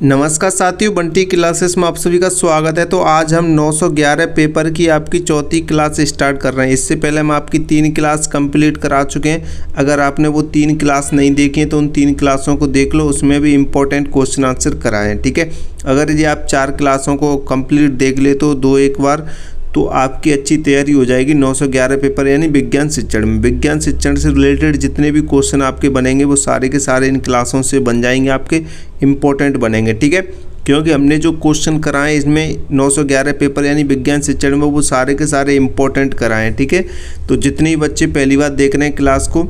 नमस्कार साथियों, बंटी क्लासेस में आप सभी का स्वागत है। तो आज हम 911 पेपर की आपकी चौथी क्लास स्टार्ट कर रहे हैं। इससे पहले हम आपकी 3 क्लास कंप्लीट करा चुके हैं। अगर आपने वो 3 क्लास नहीं देखी है तो उन 3 क्लासों को देख लो, उसमें भी इम्पोर्टेंट क्वेश्चन आंसर कराए हैं। ठीक है, अगर ये आप 4 क्लासों को कंप्लीट देख ले तो 2-1 बार तो आपकी अच्छी तैयारी हो जाएगी 911 पेपर यानी विज्ञान शिक्षण में। विज्ञान शिक्षण से रिलेटेड जितने भी क्वेश्चन आपके बनेंगे वो सारे के सारे इन क्लासों से बन जाएंगे, आपके इम्पोर्टेंट बनेंगे। ठीक है, क्योंकि हमने जो क्वेश्चन कराए इसमें 911 पेपर यानी विज्ञान शिक्षण में वो सारे के सारे इम्पोर्टेंट कराए हैं। ठीक है, तो जितने बच्चे पहली बार देख रहे हैं क्लास को,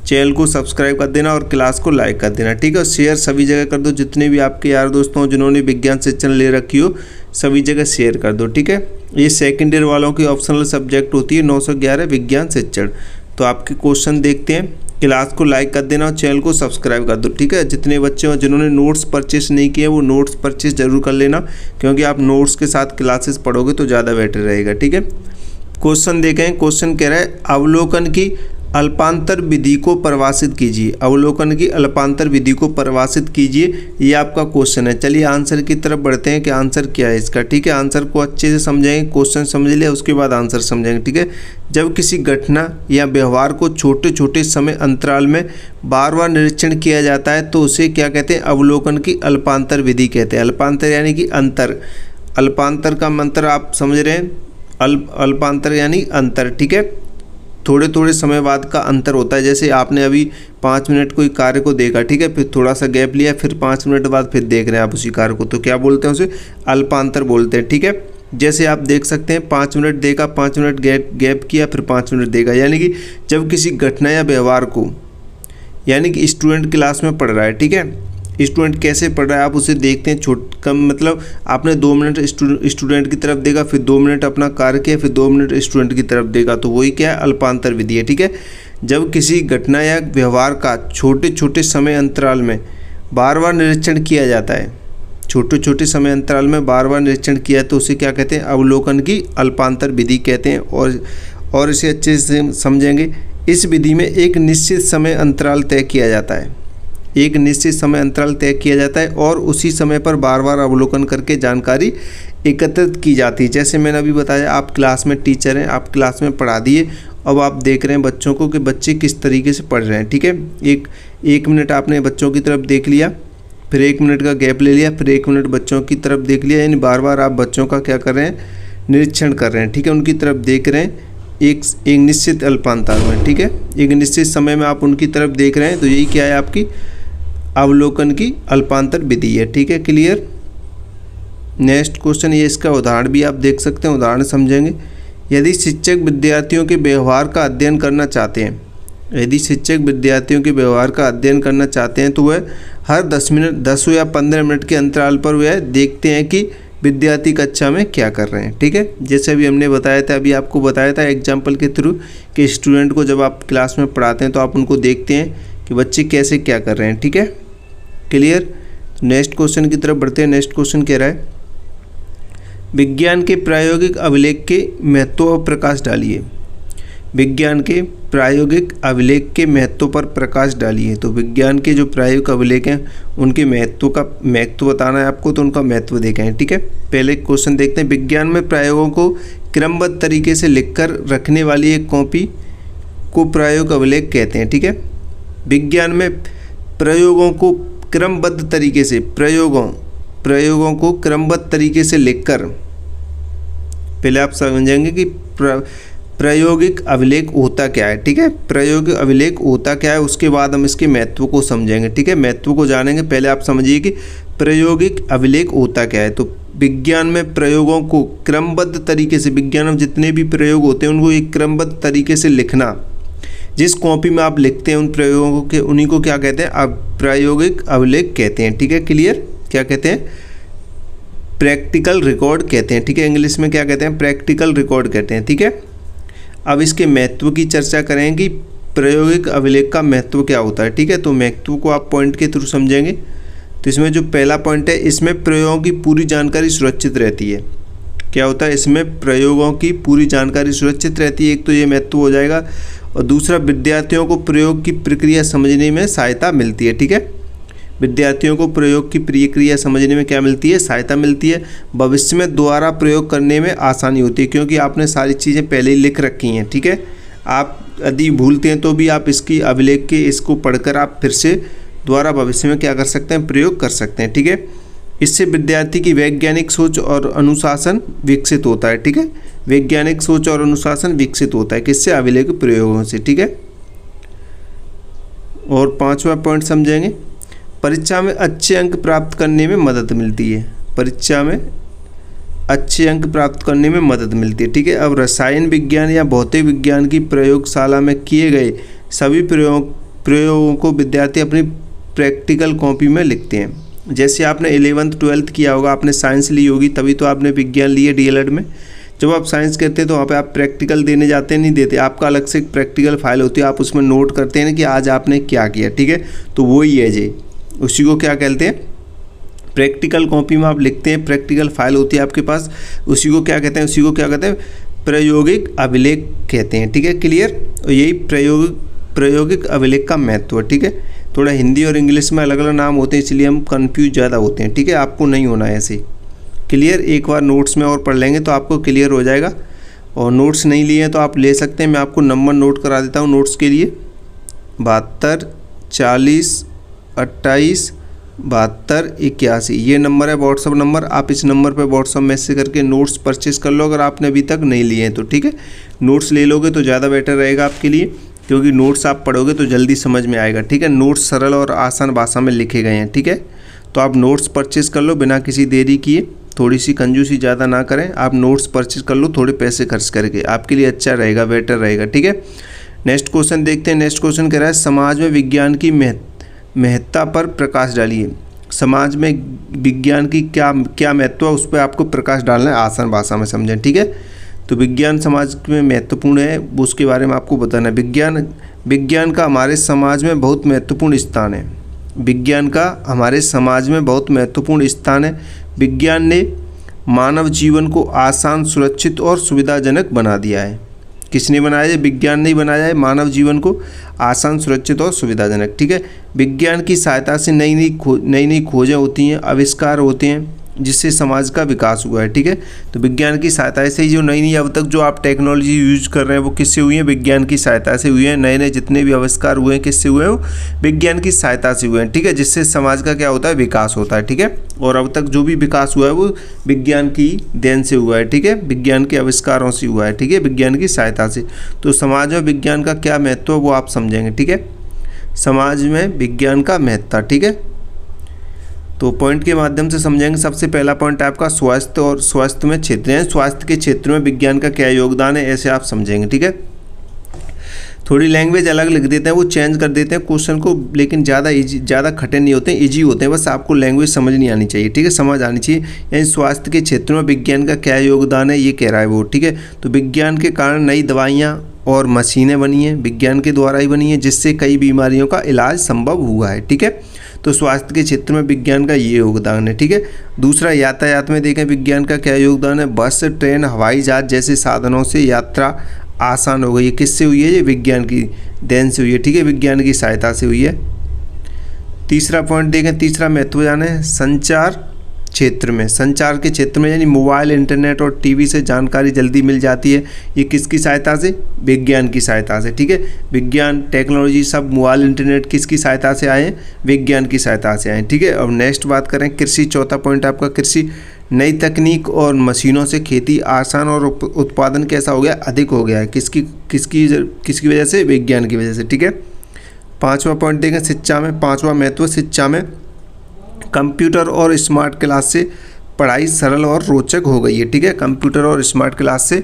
चैनल को सब्सक्राइब कर देना और क्लास को लाइक कर देना। ठीक है, और शेयर सभी जगह कर दो। जितने भी आपके यार दोस्तों हो जिन्होंने विज्ञान शिक्षण ले रखी हो सभी जगह शेयर कर दो। ठीक है, ये सेकेंड ईयर वालों की ऑप्शनल सब्जेक्ट होती है 911 विज्ञान शिक्षण। तो आपके क्वेश्चन देखते हैं, क्लास को लाइक कर देना और चैनल को सब्सक्राइब कर दो। ठीक है, जितने बच्चे हो जिन्होंने नोट्स परचेस नहीं किए वो नोट्स परचेस जरूर कर लेना, क्योंकि आप नोट्स के साथ क्लासेस पढ़ोगे तो ज़्यादा बेटर रहेगा। ठीक है, क्वेश्चन देखें। क्वेश्चन कह रहा है अवलोकन की अल्पांतर विधि को परिभाषित कीजिए। अवलोकन की अल्पांतर विधि को परिभाषित कीजिए, ये आपका क्वेश्चन है। चलिए आंसर की तरफ बढ़ते हैं कि आंसर क्या है इसका। ठीक है, आंसर को अच्छे से समझेंगे, क्वेश्चन समझ लिया उसके बाद आंसर समझेंगे। ठीक है, जब किसी घटना या व्यवहार को छोटे छोटे समय अंतराल में बार बार निरीक्षण किया जाता है तो उसे क्या कहते हैं? अवलोकन की अल्पांतर विधि कहते हैं। अल्पांतर यानी कि अंतर। अल्पांतर का मंत्र आप समझ रहे हैं, अल्पांतर यानी अंतर। ठीक है, थोड़े थोड़े समय बाद का अंतर होता है। जैसे आपने अभी 5 मिनट कोई कार्य को देखा, ठीक है, फिर थोड़ा सा गैप लिया, फिर 5 मिनट बाद फिर देख रहे हैं आप उसी कार्य को, तो क्या बोलते हैं? उसे अल्पांतर बोलते हैं। ठीक है, जैसे आप देख सकते हैं 5 मिनट देखा, 5 मिनट गैप किया, फिर 5 मिनट देखा। यानी कि जब किसी घटना या व्यवहार को, यानी कि स्टूडेंट क्लास में पढ़ रहा है, ठीक है, स्टूडेंट कैसे पढ़ रहा है आप उसे देखते हैं। कम मतलब आपने 2 मिनट स्टूडेंट की तरफ देखा, फिर 2 मिनट अपना कार्य किया, फिर 2 मिनट स्टूडेंट की तरफ देखा, तो वही क्या है? अल्पांतर विधि है। ठीक है, जब किसी घटना या व्यवहार का छोटे छोटे समय अंतराल में बार बार निरीक्षण किया जाता है, छोटे छोटे समय अंतराल में बार बार निरीक्षण किया तो उसे क्या कहते हैं? अवलोकन की अल्पांतर विधि कहते हैं। और इसे अच्छे से समझेंगे। इस विधि में एक निश्चित समय अंतराल तय किया जाता है, एक निश्चित समय अंतराल तय किया जाता है और उसी समय पर बार बार अवलोकन करके जानकारी एकत्रित की जाती है। जैसे मैंने अभी बताया, आप क्लास में टीचर हैं, आप क्लास में पढ़ा दिए, अब आप देख रहे हैं बच्चों को कि बच्चे किस तरीके से पढ़ रहे हैं। ठीक है, एक मिनट आपने बच्चों की तरफ देख लिया, फिर 1 मिनट का गैप ले लिया, फिर 1 मिनट बच्चों की तरफ देख लिया, यानी बार बार आप बच्चों का क्या कर रहे हैं? निरीक्षण कर रहे हैं। ठीक है, उनकी तरफ देख रहे हैं एक निश्चित अल्पांतर में। ठीक है, एक निश्चित समय में आप उनकी तरफ देख रहे हैं, तो यही क्या है? आपकी अवलोकन की अल्पांतर विधि है। ठीक है, क्लियर। नेक्स्ट क्वेश्चन, ये इसका उदाहरण भी आप देख सकते हैं, उदाहरण समझेंगे। यदि शिक्षक विद्यार्थियों के व्यवहार का अध्ययन करना चाहते हैं, यदि शिक्षक विद्यार्थियों के व्यवहार का अध्ययन करना चाहते हैं तो वह हर 10 या 15 मिनट के अंतराल पर वह देखते हैं कि विद्यार्थी कक्षा में क्या कर रहे हैं। ठीक है, जैसे अभी हमने बताया था, अभी आपको बताया था एग्जाम्पल के थ्रू कि स्टूडेंट को जब आप क्लास में पढ़ाते हैं तो आप उनको देखते हैं कि बच्चे कैसे क्या कर रहे हैं। ठीक है, क्लियर। नेक्स्ट क्वेश्चन की तरफ बढ़ते हैं। नेक्स्ट क्वेश्चन कह रहा है विज्ञान के प्रायोगिक अभिलेख के महत्व पर प्रकाश डालिए। विज्ञान के प्रायोगिक अभिलेख के महत्व पर प्रकाश डालिए। तो विज्ञान के जो प्रायोगिक अभिलेख हैं उनके महत्व बताना है आपको, तो उनका महत्व देखें। ठीक है, पहले क्वेश्चन देखते हैं। विज्ञान में प्रयोगों को क्रमबद्ध तरीके से लिखकर रखने वाली एक कॉपी को प्रायोगिक अभिलेख कहते हैं। ठीक है, विज्ञान में प्रयोगों को क्रमबद्ध तरीके से, प्रयोगों को क्रमबद्ध तरीके से लिखकर, पहले आप समझेंगे कि प्रायोगिक अभिलेख होता क्या है। ठीक है, प्रायोगिक अभिलेख होता क्या है, उसके बाद हम इसके महत्व को समझेंगे। ठीक है, महत्व को जानेंगे, पहले आप समझिए कि प्रायोगिक अभिलेख होता क्या है। तो विज्ञान में प्रयोगों को क्रमबद्ध तरीके से, विज्ञान में जितने भी प्रयोग होते हैं उनको एक क्रमबद्ध तरीके से लिखना, जिस कॉपी में आप लिखते हैं उन प्रयोगों के, उन्हीं को क्या कहते हैं? अब प्रायोगिक अभिलेख कहते हैं। ठीक है, क्लियर। क्या कहते हैं? प्रैक्टिकल रिकॉर्ड कहते हैं। ठीक है, इंग्लिश में क्या कहते हैं? प्रैक्टिकल रिकॉर्ड कहते हैं। ठीक है, अब इसके महत्व की चर्चा करें कि प्रायोगिक अभिलेख का महत्व क्या होता है। ठीक है, तो महत्व को आप पॉइंट के थ्रू समझेंगे। तो इसमें जो पहला पॉइंट है, इसमें प्रयोगों की पूरी जानकारी सुरक्षित रहती है। क्या होता है? इसमें प्रयोगों की पूरी जानकारी सुरक्षित रहती है, एक तो ये महत्व हो जाएगा, और दूसरा विद्यार्थियों को प्रयोग की प्रक्रिया समझने में सहायता मिलती है। ठीक है, विद्यार्थियों को प्रयोग की प्रक्रिया समझने में क्या मिलती है, सहायता मिलती है। भविष्य में दोबारा प्रयोग करने में आसानी होती है, क्योंकि आपने सारी चीज़ें पहले ही लिख रखी हैं, ठीक है। आप यदि भूलते हैं तो भी आप इसकी अभिलेख के इसको पढ़कर आप फिर से दोबारा भविष्य में क्या कर सकते हैं, प्रयोग कर सकते हैं, ठीक है। इससे विद्यार्थी की वैज्ञानिक सोच और अनुशासन विकसित होता है, ठीक है। वैज्ञानिक सोच और अनुशासन विकसित होता है किससे, अभिलेख प्रयोगों से, ठीक है। और 5वां पॉइंट समझेंगे, परीक्षा में अच्छे अंक प्राप्त करने में मदद मिलती है। परीक्षा में अच्छे अंक प्राप्त करने में मदद मिलती है, ठीक है। अब रसायन विज्ञान या भौतिक विज्ञान की प्रयोगशाला में किए गए सभी प्रयोगों को विद्यार्थी अपनी प्रैक्टिकल कॉपी में लिखते हैं। जैसे आपने 11th 12th किया होगा, आपने साइंस ली होगी, तभी तो आपने विज्ञान लिए डीएलएड में। जब आप साइंस करते हैं तो वहाँ पे आप प्रैक्टिकल देने जाते हैं, नहीं देते, आपका अलग से एक प्रैक्टिकल फाइल होती है, आप उसमें नोट करते हैं कि आज आपने क्या किया, ठीक है। तो वही है जी, उसी को क्या कहते हैं, प्रैक्टिकल कॉपी में आप लिखते हैं, प्रैक्टिकल फाइल होती है आपके पास, उसी को क्या कहते हैं, उसी को क्या कहते हैं, प्रायोगिक अभिलेख कहते हैं, ठीक है। क्लियर। और यही प्रायोगिक अभिलेख का महत्व है, ठीक है। थोड़ा हिंदी और इंग्लिश में अलग अलग नाम होते हैं, इसलिए हम कंफ्यूज ज़्यादा होते हैं, ठीक है। आपको नहीं होना है ऐसे। क्लियर। एक बार नोट्स में और पढ़ लेंगे तो आपको क्लियर हो जाएगा। और नोट्स नहीं लिए हैं तो आप ले सकते हैं, मैं आपको नंबर नोट करा देता हूँ नोट्स के लिए। 72 40 28 72 81 ये नंबर है व्हाट्सअप नंबर। आप इस नंबर पर व्हाट्सअप मैसेज करके नोट्स परचेज़ कर लो, अगर आपने अभी तक नहीं लिए हैं तो, ठीक है। नोट्स ले लोगे तो ज़्यादा बेटर रहेगा आपके लिए, क्योंकि नोट्स आप पढ़ोगे तो जल्दी समझ में आएगा, ठीक है। नोट्स सरल और आसान भाषा में लिखे गए हैं, ठीक है। तो आप नोट्स परचेज़ कर लो बिना किसी देरी किए, थोड़ी सी कंजूसी ज़्यादा ना करें, आप नोट्स परचेज़ कर लो थोड़े पैसे खर्च करके, आपके लिए अच्छा रहेगा, बेटर रहेगा, ठीक है। नेक्स्ट क्वेश्चन देखते हैं। नेक्स्ट क्वेश्चन कह रहा है, समाज में विज्ञान की महत्ता पर प्रकाश डालिए। समाज में विज्ञान की क्या महत्व है, उस पर आपको प्रकाश डालना है, आसान भाषा में समझें, ठीक है। तो विज्ञान समाज में महत्वपूर्ण है, उसके बारे में आपको बताना है। विज्ञान का हमारे समाज में बहुत महत्वपूर्ण स्थान है। विज्ञान का हमारे समाज में बहुत महत्वपूर्ण स्थान है। विज्ञान ने मानव जीवन को आसान, सुरक्षित और सुविधाजनक बना दिया है। किसने बनाया है, विज्ञान ने बनाया है मानव जीवन को आसान, सुरक्षित और सुविधाजनक, ठीक है। विज्ञान की सहायता से नई नई खोजें होती हैं, आविष्कार होते हैं, जिससे समाज का विकास हुआ है, ठीक है। तो विज्ञान की सहायता से ही जो नई अब तक जो आप टेक्नोलॉजी यूज कर रहे हैं वो किससे हुई है, विज्ञान की सहायता से हुए हैं। नए नए जितने भी आविष्कार हुए हैं किससे हुए हैं, वो विज्ञान की सहायता से हुए हैं, ठीक है। जिससे समाज का क्या होता है, विकास होता है, ठीक है। और अब तक जो भी विकास हुआ है वो विज्ञान की देन से हुआ है, ठीक है, विज्ञान के आविष्कारों से हुआ है, ठीक है, विज्ञान की सहायता से। तो समाज में विज्ञान का क्या महत्व है वो आप समझेंगे, ठीक है। समाज में विज्ञान का महत्व, ठीक है। तो पॉइंट के माध्यम से समझेंगे। सबसे पहला पॉइंट आपका स्वास्थ्य और स्वास्थ्य में क्षेत्र है, स्वास्थ्य के क्षेत्र में विज्ञान का क्या योगदान है, ऐसे आप समझेंगे, ठीक है। थोड़ी लैंग्वेज अलग लिख देते हैं, वो चेंज कर देते हैं क्वेश्चन को, लेकिन ज़्यादा खट्टे नहीं होते हैं, ईजी होते हैं, बस आपको लैंग्वेज समझ नहीं आनी चाहिए, ठीक है, समझ आनी चाहिए। यानी स्वास्थ्य के क्षेत्र में विज्ञान का क्या योगदान है ये कह रहा है वो, ठीक है। तो विज्ञान के कारण नई दवाइयाँ और मशीनें बनी हैं, विज्ञान के द्वारा ही बनी हैं, जिससे कई बीमारियों का इलाज संभव हुआ है, ठीक है। तो स्वास्थ्य के क्षेत्र में विज्ञान का ये योगदान है, ठीक है। दूसरा, यातायात में देखें विज्ञान का क्या योगदान है, बस, ट्रेन, हवाई जहाज जैसे साधनों से यात्रा आसान हो गई है। किससे हुई है, ये विज्ञान की देन से हुई है, ठीक है, विज्ञान की सहायता से हुई है। तीसरा पॉइंट देखें, तीसरा महत्व जाने संचार क्षेत्र में, संचार के क्षेत्र में यानी मोबाइल, इंटरनेट और टीवी से जानकारी जल्दी मिल जाती है। ये किसकी सहायता से, विज्ञान की सहायता से, ठीक है। विज्ञान, टेक्नोलॉजी सब, मोबाइल, इंटरनेट किसकी सहायता से आए हैं, विज्ञान की सहायता से आए, ठीक है। अब नेक्स्ट बात करें कृषि, चौथा पॉइंट आपका कृषि। नई तकनीक और मशीनों से खेती आसान और उत्पादन कैसा हो गया, अधिक हो गया है, किसकी वजह से, विज्ञान की वजह से, ठीक है। पाँचवा पॉइंट देखें शिक्षा में, पाँचवा महत्व शिक्षा में कंप्यूटर और स्मार्ट क्लास से पढ़ाई सरल और रोचक हो गई है, ठीक है। कंप्यूटर और स्मार्ट क्लास से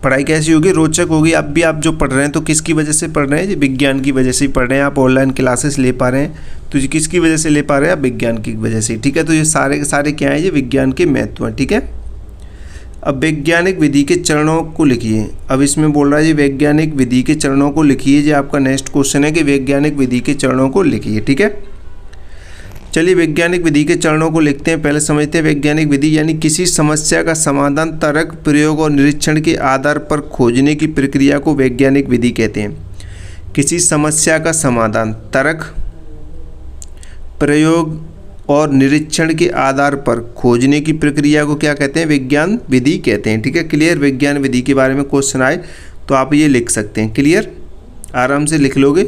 पढ़ाई कैसी होगी, रोचक होगी। अब भी आप जो पढ़ रहे हैं तो किसकी वजह से पढ़ रहे हैं, विज्ञान की वजह से ही पढ़ रहे हैं। आप ऑनलाइन क्लासेस ले पा रहे हैं तो ये किसकी वजह से ले पा रहे हैं, आप विज्ञान की वजह से, ठीक है। तो ये सारे के सारे क्या हैं, ये विज्ञान के महत्व हैं, ठीक है। अब वैज्ञानिक विधि के चरणों को लिखिए। अब इसमें बोल रहा है जी वैज्ञानिक विधि के चरणों को लिखिए, जो आपका नेक्स्ट क्वेश्चन है कि वैज्ञानिक विधि के चरणों को लिखिए, ठीक है। चलिए वैज्ञानिक विधि के चरणों को लिखते हैं। पहले समझते हैं वैज्ञानिक विधि यानी किसी समस्या का समाधान तर्क, प्रयोग और निरीक्षण के आधार पर खोजने की प्रक्रिया को वैज्ञानिक विधि कहते हैं। किसी समस्या का समाधान तर्क, प्रयोग और निरीक्षण के आधार पर खोजने की प्रक्रिया को क्या कहते हैं? विज्ञान विधि कहते हैं। ठीक है, क्लियर। विज्ञान विधि के बारे में क्वेश्चन आए तो आप ये लिख सकते हैं। क्लियर, आराम से लिख लोगे।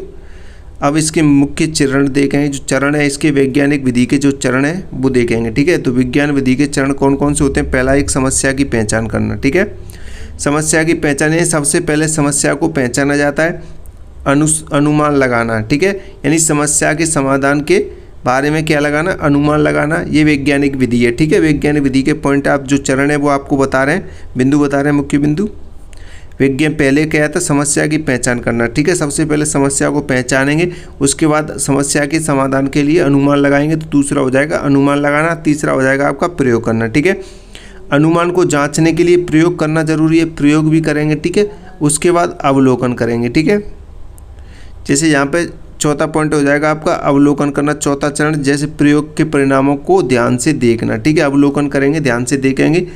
अब इसके मुख्य चरण देखेंगे, जो चरण है इसके वैज्ञानिक विधि के जो चरण है वो देखेंगे। ठीक है, तो विज्ञान विधि के चरण कौन कौन से होते हैं? पहला, एक समस्या की पहचान करना। ठीक है, समस्या की पहचान है, सबसे पहले समस्या को पहचाना जाता है। अनुमान लगाना। ठीक है, यानी समस्या के समाधान के बारे में क्या लगाना? अनुमान लगाना। ये वैज्ञानिक विधि है। ठीक है, वैज्ञानिक विधि के पॉइंट आप जो चरण है वो आपको बता रहे हैं, बिंदु बता रहे हैं, मुख्य बिंदु। विज्ञान पहले क्या था? समस्या की पहचान करना। ठीक है, सबसे पहले समस्या को पहचानेंगे, उसके बाद समस्या के समाधान के लिए अनुमान लगाएंगे, तो दूसरा हो जाएगा अनुमान लगाना। तीसरा हो जाएगा आपका प्रयोग करना। ठीक है, अनुमान को जांचने के लिए प्रयोग करना जरूरी है, प्रयोग भी करेंगे। ठीक है, उसके बाद अवलोकन करेंगे। ठीक है, जैसे यहाँ पे चौथा पॉइंट हो जाएगा आपका अवलोकन करना, चौथा चरण, जैसे प्रयोग के परिणामों को ध्यान से देखना। ठीक है, अवलोकन करेंगे, ध्यान से देखेंगे।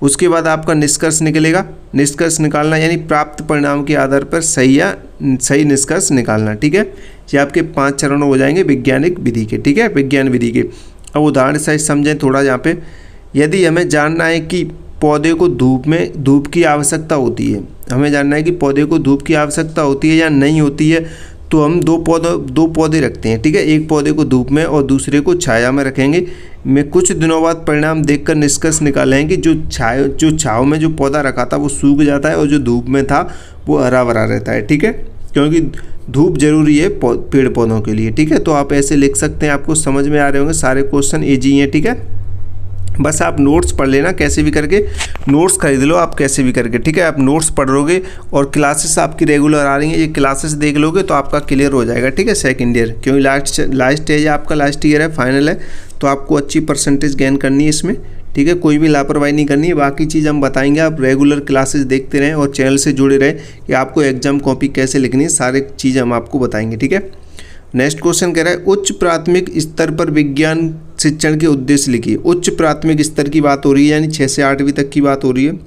उसके बाद आपका निष्कर्ष निकलेगा, निष्कर्ष निकालना, यानी प्राप्त परिणाम के आधार पर सही निष्कर्ष निकालना। ठीक है, ये आपके 5 चरण हो जाएंगे वैज्ञानिक विधि के। ठीक है, विज्ञान विधि के। अब उदाहरण सहित समझें थोड़ा। यहाँ पे यदि हमें जानना है कि पौधे को धूप की आवश्यकता होती है, हमें जानना है कि पौधे को धूप की आवश्यकता होती है या नहीं होती है, तो हम दो पौधे रखते हैं। ठीक है, एक पौधे को धूप में और दूसरे को छाया में रखेंगे। मैं कुछ दिनों बाद परिणाम देखकर निष्कर्ष निकालेंगे कि जो छाव में जो पौधा रखा था वो सूख जाता है और जो धूप में था वो हरा भरा रहता है। ठीक है, क्योंकि धूप जरूरी है पेड़ पौधों के लिए। ठीक है, तो आप ऐसे लिख सकते हैं। आपको समझ में आ रहे होंगे, सारे क्वेश्चन इजी हैं। ठीक है, बस आप नोट्स पढ़ लेना, कैसे भी करके नोट्स खरीद लो आप, कैसे भी करके। ठीक है, आप नोट्स पढ़ लोगे और क्लासेस आपकी रेगुलर आ रही हैं, ये क्लासेस देख लोगे तो आपका क्लियर हो जाएगा। ठीक है, सेकंड ईयर, क्योंकि लास्ट एज आपका लास्ट ईयर है, फाइनल है, तो आपको अच्छी परसेंटेज गेन करनी है इसमें। ठीक है, कोई भी लापरवाही नहीं करनी है। बाकी चीज़ हम बताएंगे, आप रेगुलर क्लासेस देखते रहें और चैनल से जुड़े रहें कि आपको एग्जाम कॉपी कैसे लिखनी है, सारे चीज़ हम आपको बताएंगे। ठीक है, नेक्स्ट क्वेश्चन कह रहा है उच्च प्राथमिक स्तर पर विज्ञान शिक्षण के उद्देश्य लिखिए। उच्च प्राथमिक स्तर की बात हो रही है, यानी 6 से 8वीं तक की बात हो रही है।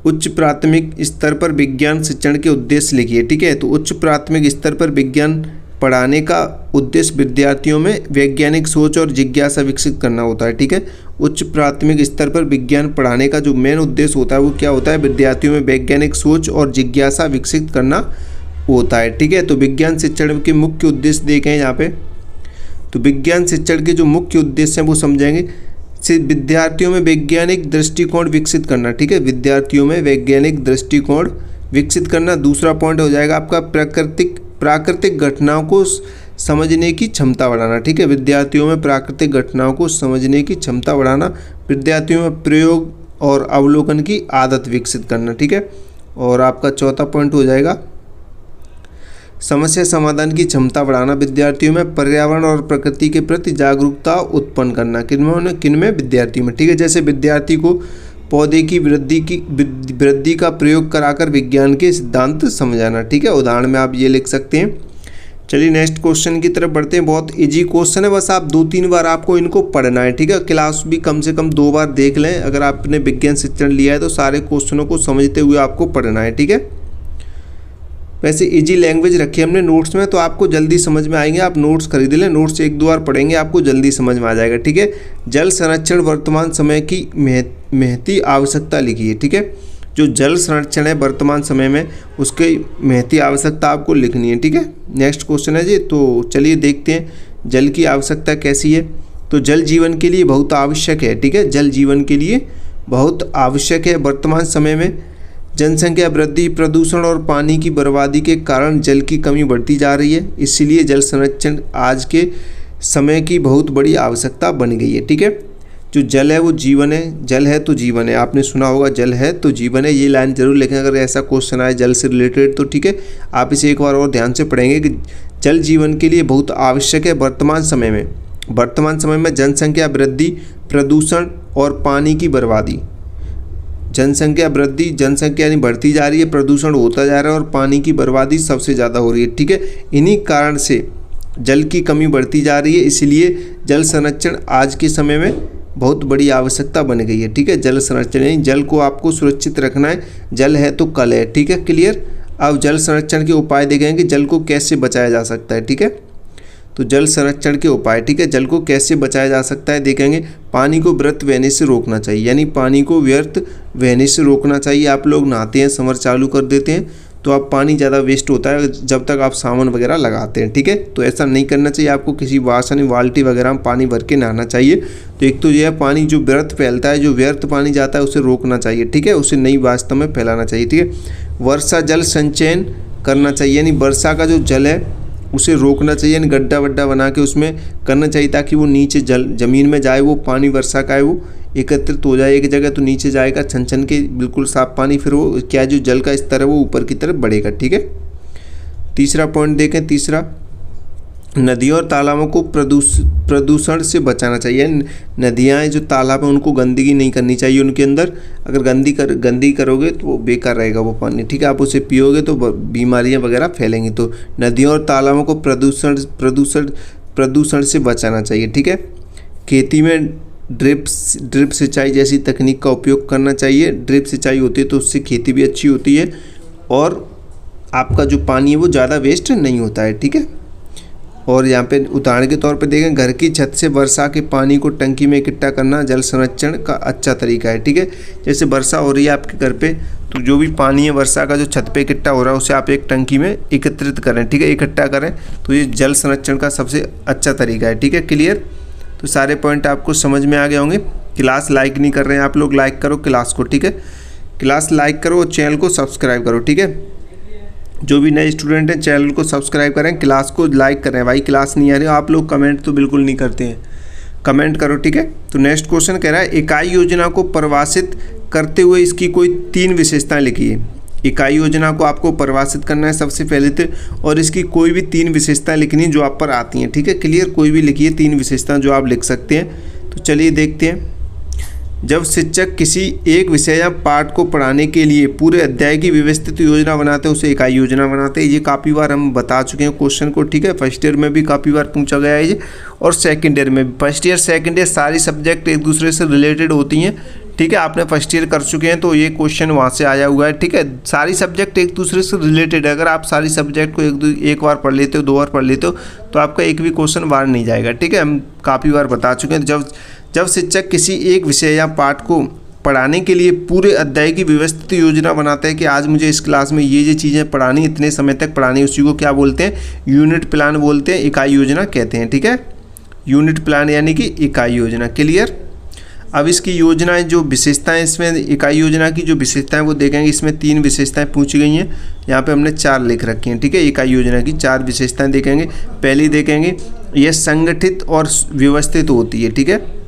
उच्च प्राथमिक स्तर पर विज्ञान शिक्षण के उद्देश्य लिखिए। ठीक है, तो उच्च प्राथमिक स्तर पर विज्ञान पढ़ाने का उद्देश्य विद्यार्थियों में वैज्ञानिक सोच और जिज्ञासा विकसित करना होता है। ठीक है, उच्च प्राथमिक स्तर पर विज्ञान पढ़ाने का जो मेन उद्देश्य होता है वो क्या होता है? विद्यार्थियों में वैज्ञानिक सोच और जिज्ञासा विकसित करना होता है। ठीक है, तो विज्ञान शिक्षण के मुख्य उद्देश्य देखें यहाँ पे, तो विज्ञान शिक्षण के जो मुख्य उद्देश्य हैं वो समझेंगे। विद्यार्थियों में वैज्ञानिक दृष्टिकोण विकसित करना। ठीक है, विद्यार्थियों में वैज्ञानिक दृष्टिकोण विकसित करना। दूसरा पॉइंट हो जाएगा आपका प्राकृतिक घटनाओं को समझने की क्षमता बढ़ाना। ठीक है, विद्यार्थियों में प्राकृतिक घटनाओं को समझने की क्षमता बढ़ाना। विद्यार्थियों में प्रयोग और अवलोकन की आदत विकसित करना। ठीक है, और आपका चौथा पॉइंट हो जाएगा समस्या समाधान की क्षमता बढ़ाना। विद्यार्थियों में पर्यावरण और प्रकृति के प्रति जागरूकता उत्पन्न करना। किनमें? विद्यार्थियों में। ठीक है, जैसे विद्यार्थी को पौधे की वृद्धि का प्रयोग कराकर विज्ञान के सिद्धांत समझाना। ठीक है, उदाहरण में आप ये लिख सकते हैं। चलिए नेक्स्ट क्वेश्चन की तरफ बढ़ते हैं। बहुत इजी क्वेश्चन है, बस आप 2-3 बार आपको इनको पढ़ना है। ठीक है, क्लास भी कम से कम 2 बार देख लें। अगर आपने विज्ञान शिक्षण लिया है तो सारे क्वेश्चनों को समझते हुए आपको पढ़ना है। ठीक है, वैसे इजी लैंग्वेज रखी हमने नोट्स में, तो आपको जल्दी समझ में आएंगे। आप नोट्स खरीद लें, नोट्स 1-2 बार पढ़ेंगे आपको जल्दी समझ में आ जाएगा। ठीक है, जल संरक्षण वर्तमान समय की महती आवश्यकता लिखिए। ठीक है, जो जल संरक्षण है वर्तमान समय में उसकी महती आवश्यकता आपको लिखनी है। ठीक है, नेक्स्ट क्वेश्चन है जी, तो चलिए देखते हैं जल की आवश्यकता कैसी है। तो जल जीवन के लिए बहुत आवश्यक है। ठीक है, जल जीवन के लिए बहुत आवश्यक है। वर्तमान समय में जनसंख्या वृद्धि, प्रदूषण और पानी की बर्बादी के कारण जल की कमी बढ़ती जा रही है। इसलिए जल संरक्षण आज के समय की बहुत बड़ी आवश्यकता बन गई है। ठीक है, जो जल है वो जीवन है, जल है तो जीवन है। आपने सुना होगा जल है तो जीवन है, ये लाइन जरूर लिखें अगर ऐसा क्वेश्चन आए जल से रिलेटेड तो। ठीक है, आप इसे एक बार और ध्यान से पढ़ेंगे कि जल जीवन के लिए बहुत आवश्यक है। वर्तमान समय में जनसंख्या वृद्धि, प्रदूषण और पानी की बर्बादी। जनसंख्या वृद्धि, जनसंख्या यानी बढ़ती जा रही है, प्रदूषण होता जा रहा है और पानी की बर्बादी सबसे ज़्यादा हो रही है। ठीक है, इन्हीं कारण से जल की कमी बढ़ती जा रही है। इसलिए जल संरक्षण आज के समय में बहुत बड़ी आवश्यकता बन गई है। ठीक है, जल संरक्षण यानी जल को आपको सुरक्षित रखना है। जल है तो कल है। ठीक है, क्लियर। अब जल संरक्षण के उपाय देखेंगे कि जल को कैसे बचाया जा सकता है। ठीक है, तो जल संरक्षण के उपाय, ठीक है। जल को कैसे बचाया जा सकता है देखेंगे। पानी को व्यर्थ बहने से रोकना चाहिए, यानी पानी को व्यर्थ बहने से रोकना चाहिए। आप लोग नहाते हैं, समर चालू कर देते हैं तो आप पानी ज़्यादा वेस्ट होता है जब तक आप साबुन वगैरह लगाते हैं, ठीक है। तो ऐसा नहीं करना चाहिए, आपको किसी वासन बाल्टी वगैरह में पानी भर के नहाना चाहिए। तो एक तो ये है, पानी जो व्यर्थ फैलता है, जो व्यर्थ पानी जाता है उसे रोकना चाहिए, ठीक है, उसे नई वास्तव में फैलाना चाहिए, ठीक है। वर्षा जल संचयन करना चाहिए, यानी वर्षा का जो जल है उसे रोकना चाहिए, यानी गड्ढा वड्ढा बना के उसमें करना चाहिए ताकि वो नीचे ज़मीन में जाए, वो पानी वर्षा का है वो एकत्रित हो जाए एक जगह, तो नीचे जाएगा छन छन के बिल्कुल साफ पानी, फिर वो क्या जो जल का स्तर है वो ऊपर की तरफ बढ़ेगा, ठीक है। तीसरा पॉइंट देखें, तीसरा, नदियों और तालाबों को प्रदूषण से बचाना चाहिए। नदियाँ जो तालाब हैं उनको गंदगी नहीं करनी चाहिए, उनके अंदर अगर गंदी करोगे तो वो बेकार रहेगा वो पानी, ठीक है। आप उसे पियोगे तो बीमारियां वगैरह फैलेंगी। तो नदियों और तालाबों को प्रदूषण से बचाना चाहिए, ठीक है। खेती में ड्रिप सिंचाई जैसी तकनीक का उपयोग करना चाहिए। ड्रिप सिंचाई होती है तो उससे खेती भी अच्छी होती है और आपका जो पानी है वो ज़्यादा वेस्ट नहीं होता है, ठीक है। और यहाँ पे उदाहरण के तौर पे देखें, घर की छत से वर्षा के पानी को टंकी में इकट्ठा करना जल संरक्षण का अच्छा तरीका है, ठीक है। जैसे वर्षा हो रही है आपके घर पे, तो जो भी पानी है वर्षा का जो छत पे इकट्ठा हो रहा है उसे आप एक टंकी में एकत्रित करें, ठीक है, इकट्ठा करें, तो ये जल संरक्षण का सबसे अच्छा तरीका है, ठीक है। क्लियर? तो सारे पॉइंट आपको समझ में आ गए होंगे। क्लास लाइक नहीं कर रहे हैं आप लोग, लाइक करो क्लास को, ठीक है। क्लास लाइक करो और चैनल को सब्सक्राइब करो, ठीक है। जो भी नए स्टूडेंट हैं चैनल को सब्सक्राइब करें, क्लास को लाइक करें। भाई क्लास नहीं आ रही, आप लोग कमेंट तो बिल्कुल नहीं करते हैं, कमेंट करो, ठीक है। तो नेक्स्ट क्वेश्चन कह रहा है, इकाई योजना को परिभाषित करते हुए इसकी कोई 3 विशेषताएं लिखिए। इकाई योजना को आपको परिभाषित करना है सबसे पहले तो, और इसकी कोई भी 3 विशेषताएं लिखनी जो आप पर आती हैं, ठीक है। क्लियर? कोई भी लिखिए 3 विशेषताएं जो आप लिख सकते हैं। तो चलिए देखते हैं। जब शिक्षक किसी एक विषय या पाठ को पढ़ाने के लिए पूरे अध्याय की व्यवस्थित योजना बनाते हैं उसे इकाई योजना बनाते हैं। ये काफ़ी बार हम बता चुके हैं क्वेश्चन को, ठीक है। फर्स्ट ईयर में भी काफ़ी बार पूछा गया है ये, और सेकंड ईयर में भी। फर्स्ट ईयर सेकंड ईयर सारी सब्जेक्ट एक दूसरे से रिलेटेड होती हैं, ठीक है। आपने फर्स्ट ईयर कर चुके हैं तो ये क्वेश्चन वहाँ से आया हुआ है, ठीक है। सारी सब्जेक्ट एक दूसरे से रिलेटेड है। अगर आप सारी सब्जेक्ट को एक बार पढ़ लेते हो, 2 बार पढ़ लेते हो, तो आपका एक भी क्वेश्चन बाहर नहीं जाएगा, ठीक है। हम काफ़ी बार बता चुके हैं। जब शिक्षक किसी एक विषय या पाठ को पढ़ाने के लिए पूरे अध्याय की व्यवस्थित योजना बनाते हैं कि आज मुझे इस क्लास में ये चीज़ें पढ़ानी, इतने समय तक पढ़ानी, उसी को क्या बोलते हैं? यूनिट प्लान बोलते हैं, इकाई योजना कहते हैं, ठीक है। यूनिट प्लान यानी कि इकाई योजना। क्लियर? अब इसकी योजनाएं जो विशेषताएं, इसमें इकाई योजना की जो विशेषताएं वो देखेंगे। इसमें 3 विशेषताएं पूछी गई हैं, यहाँ पे हमने 4 लिख रखी हैं, ठीक है। इकाई योजना की 4 विशेषताएं देखेंगे। पहली देखेंगे, यह संगठित और व्यवस्थित होती है, ठीक है,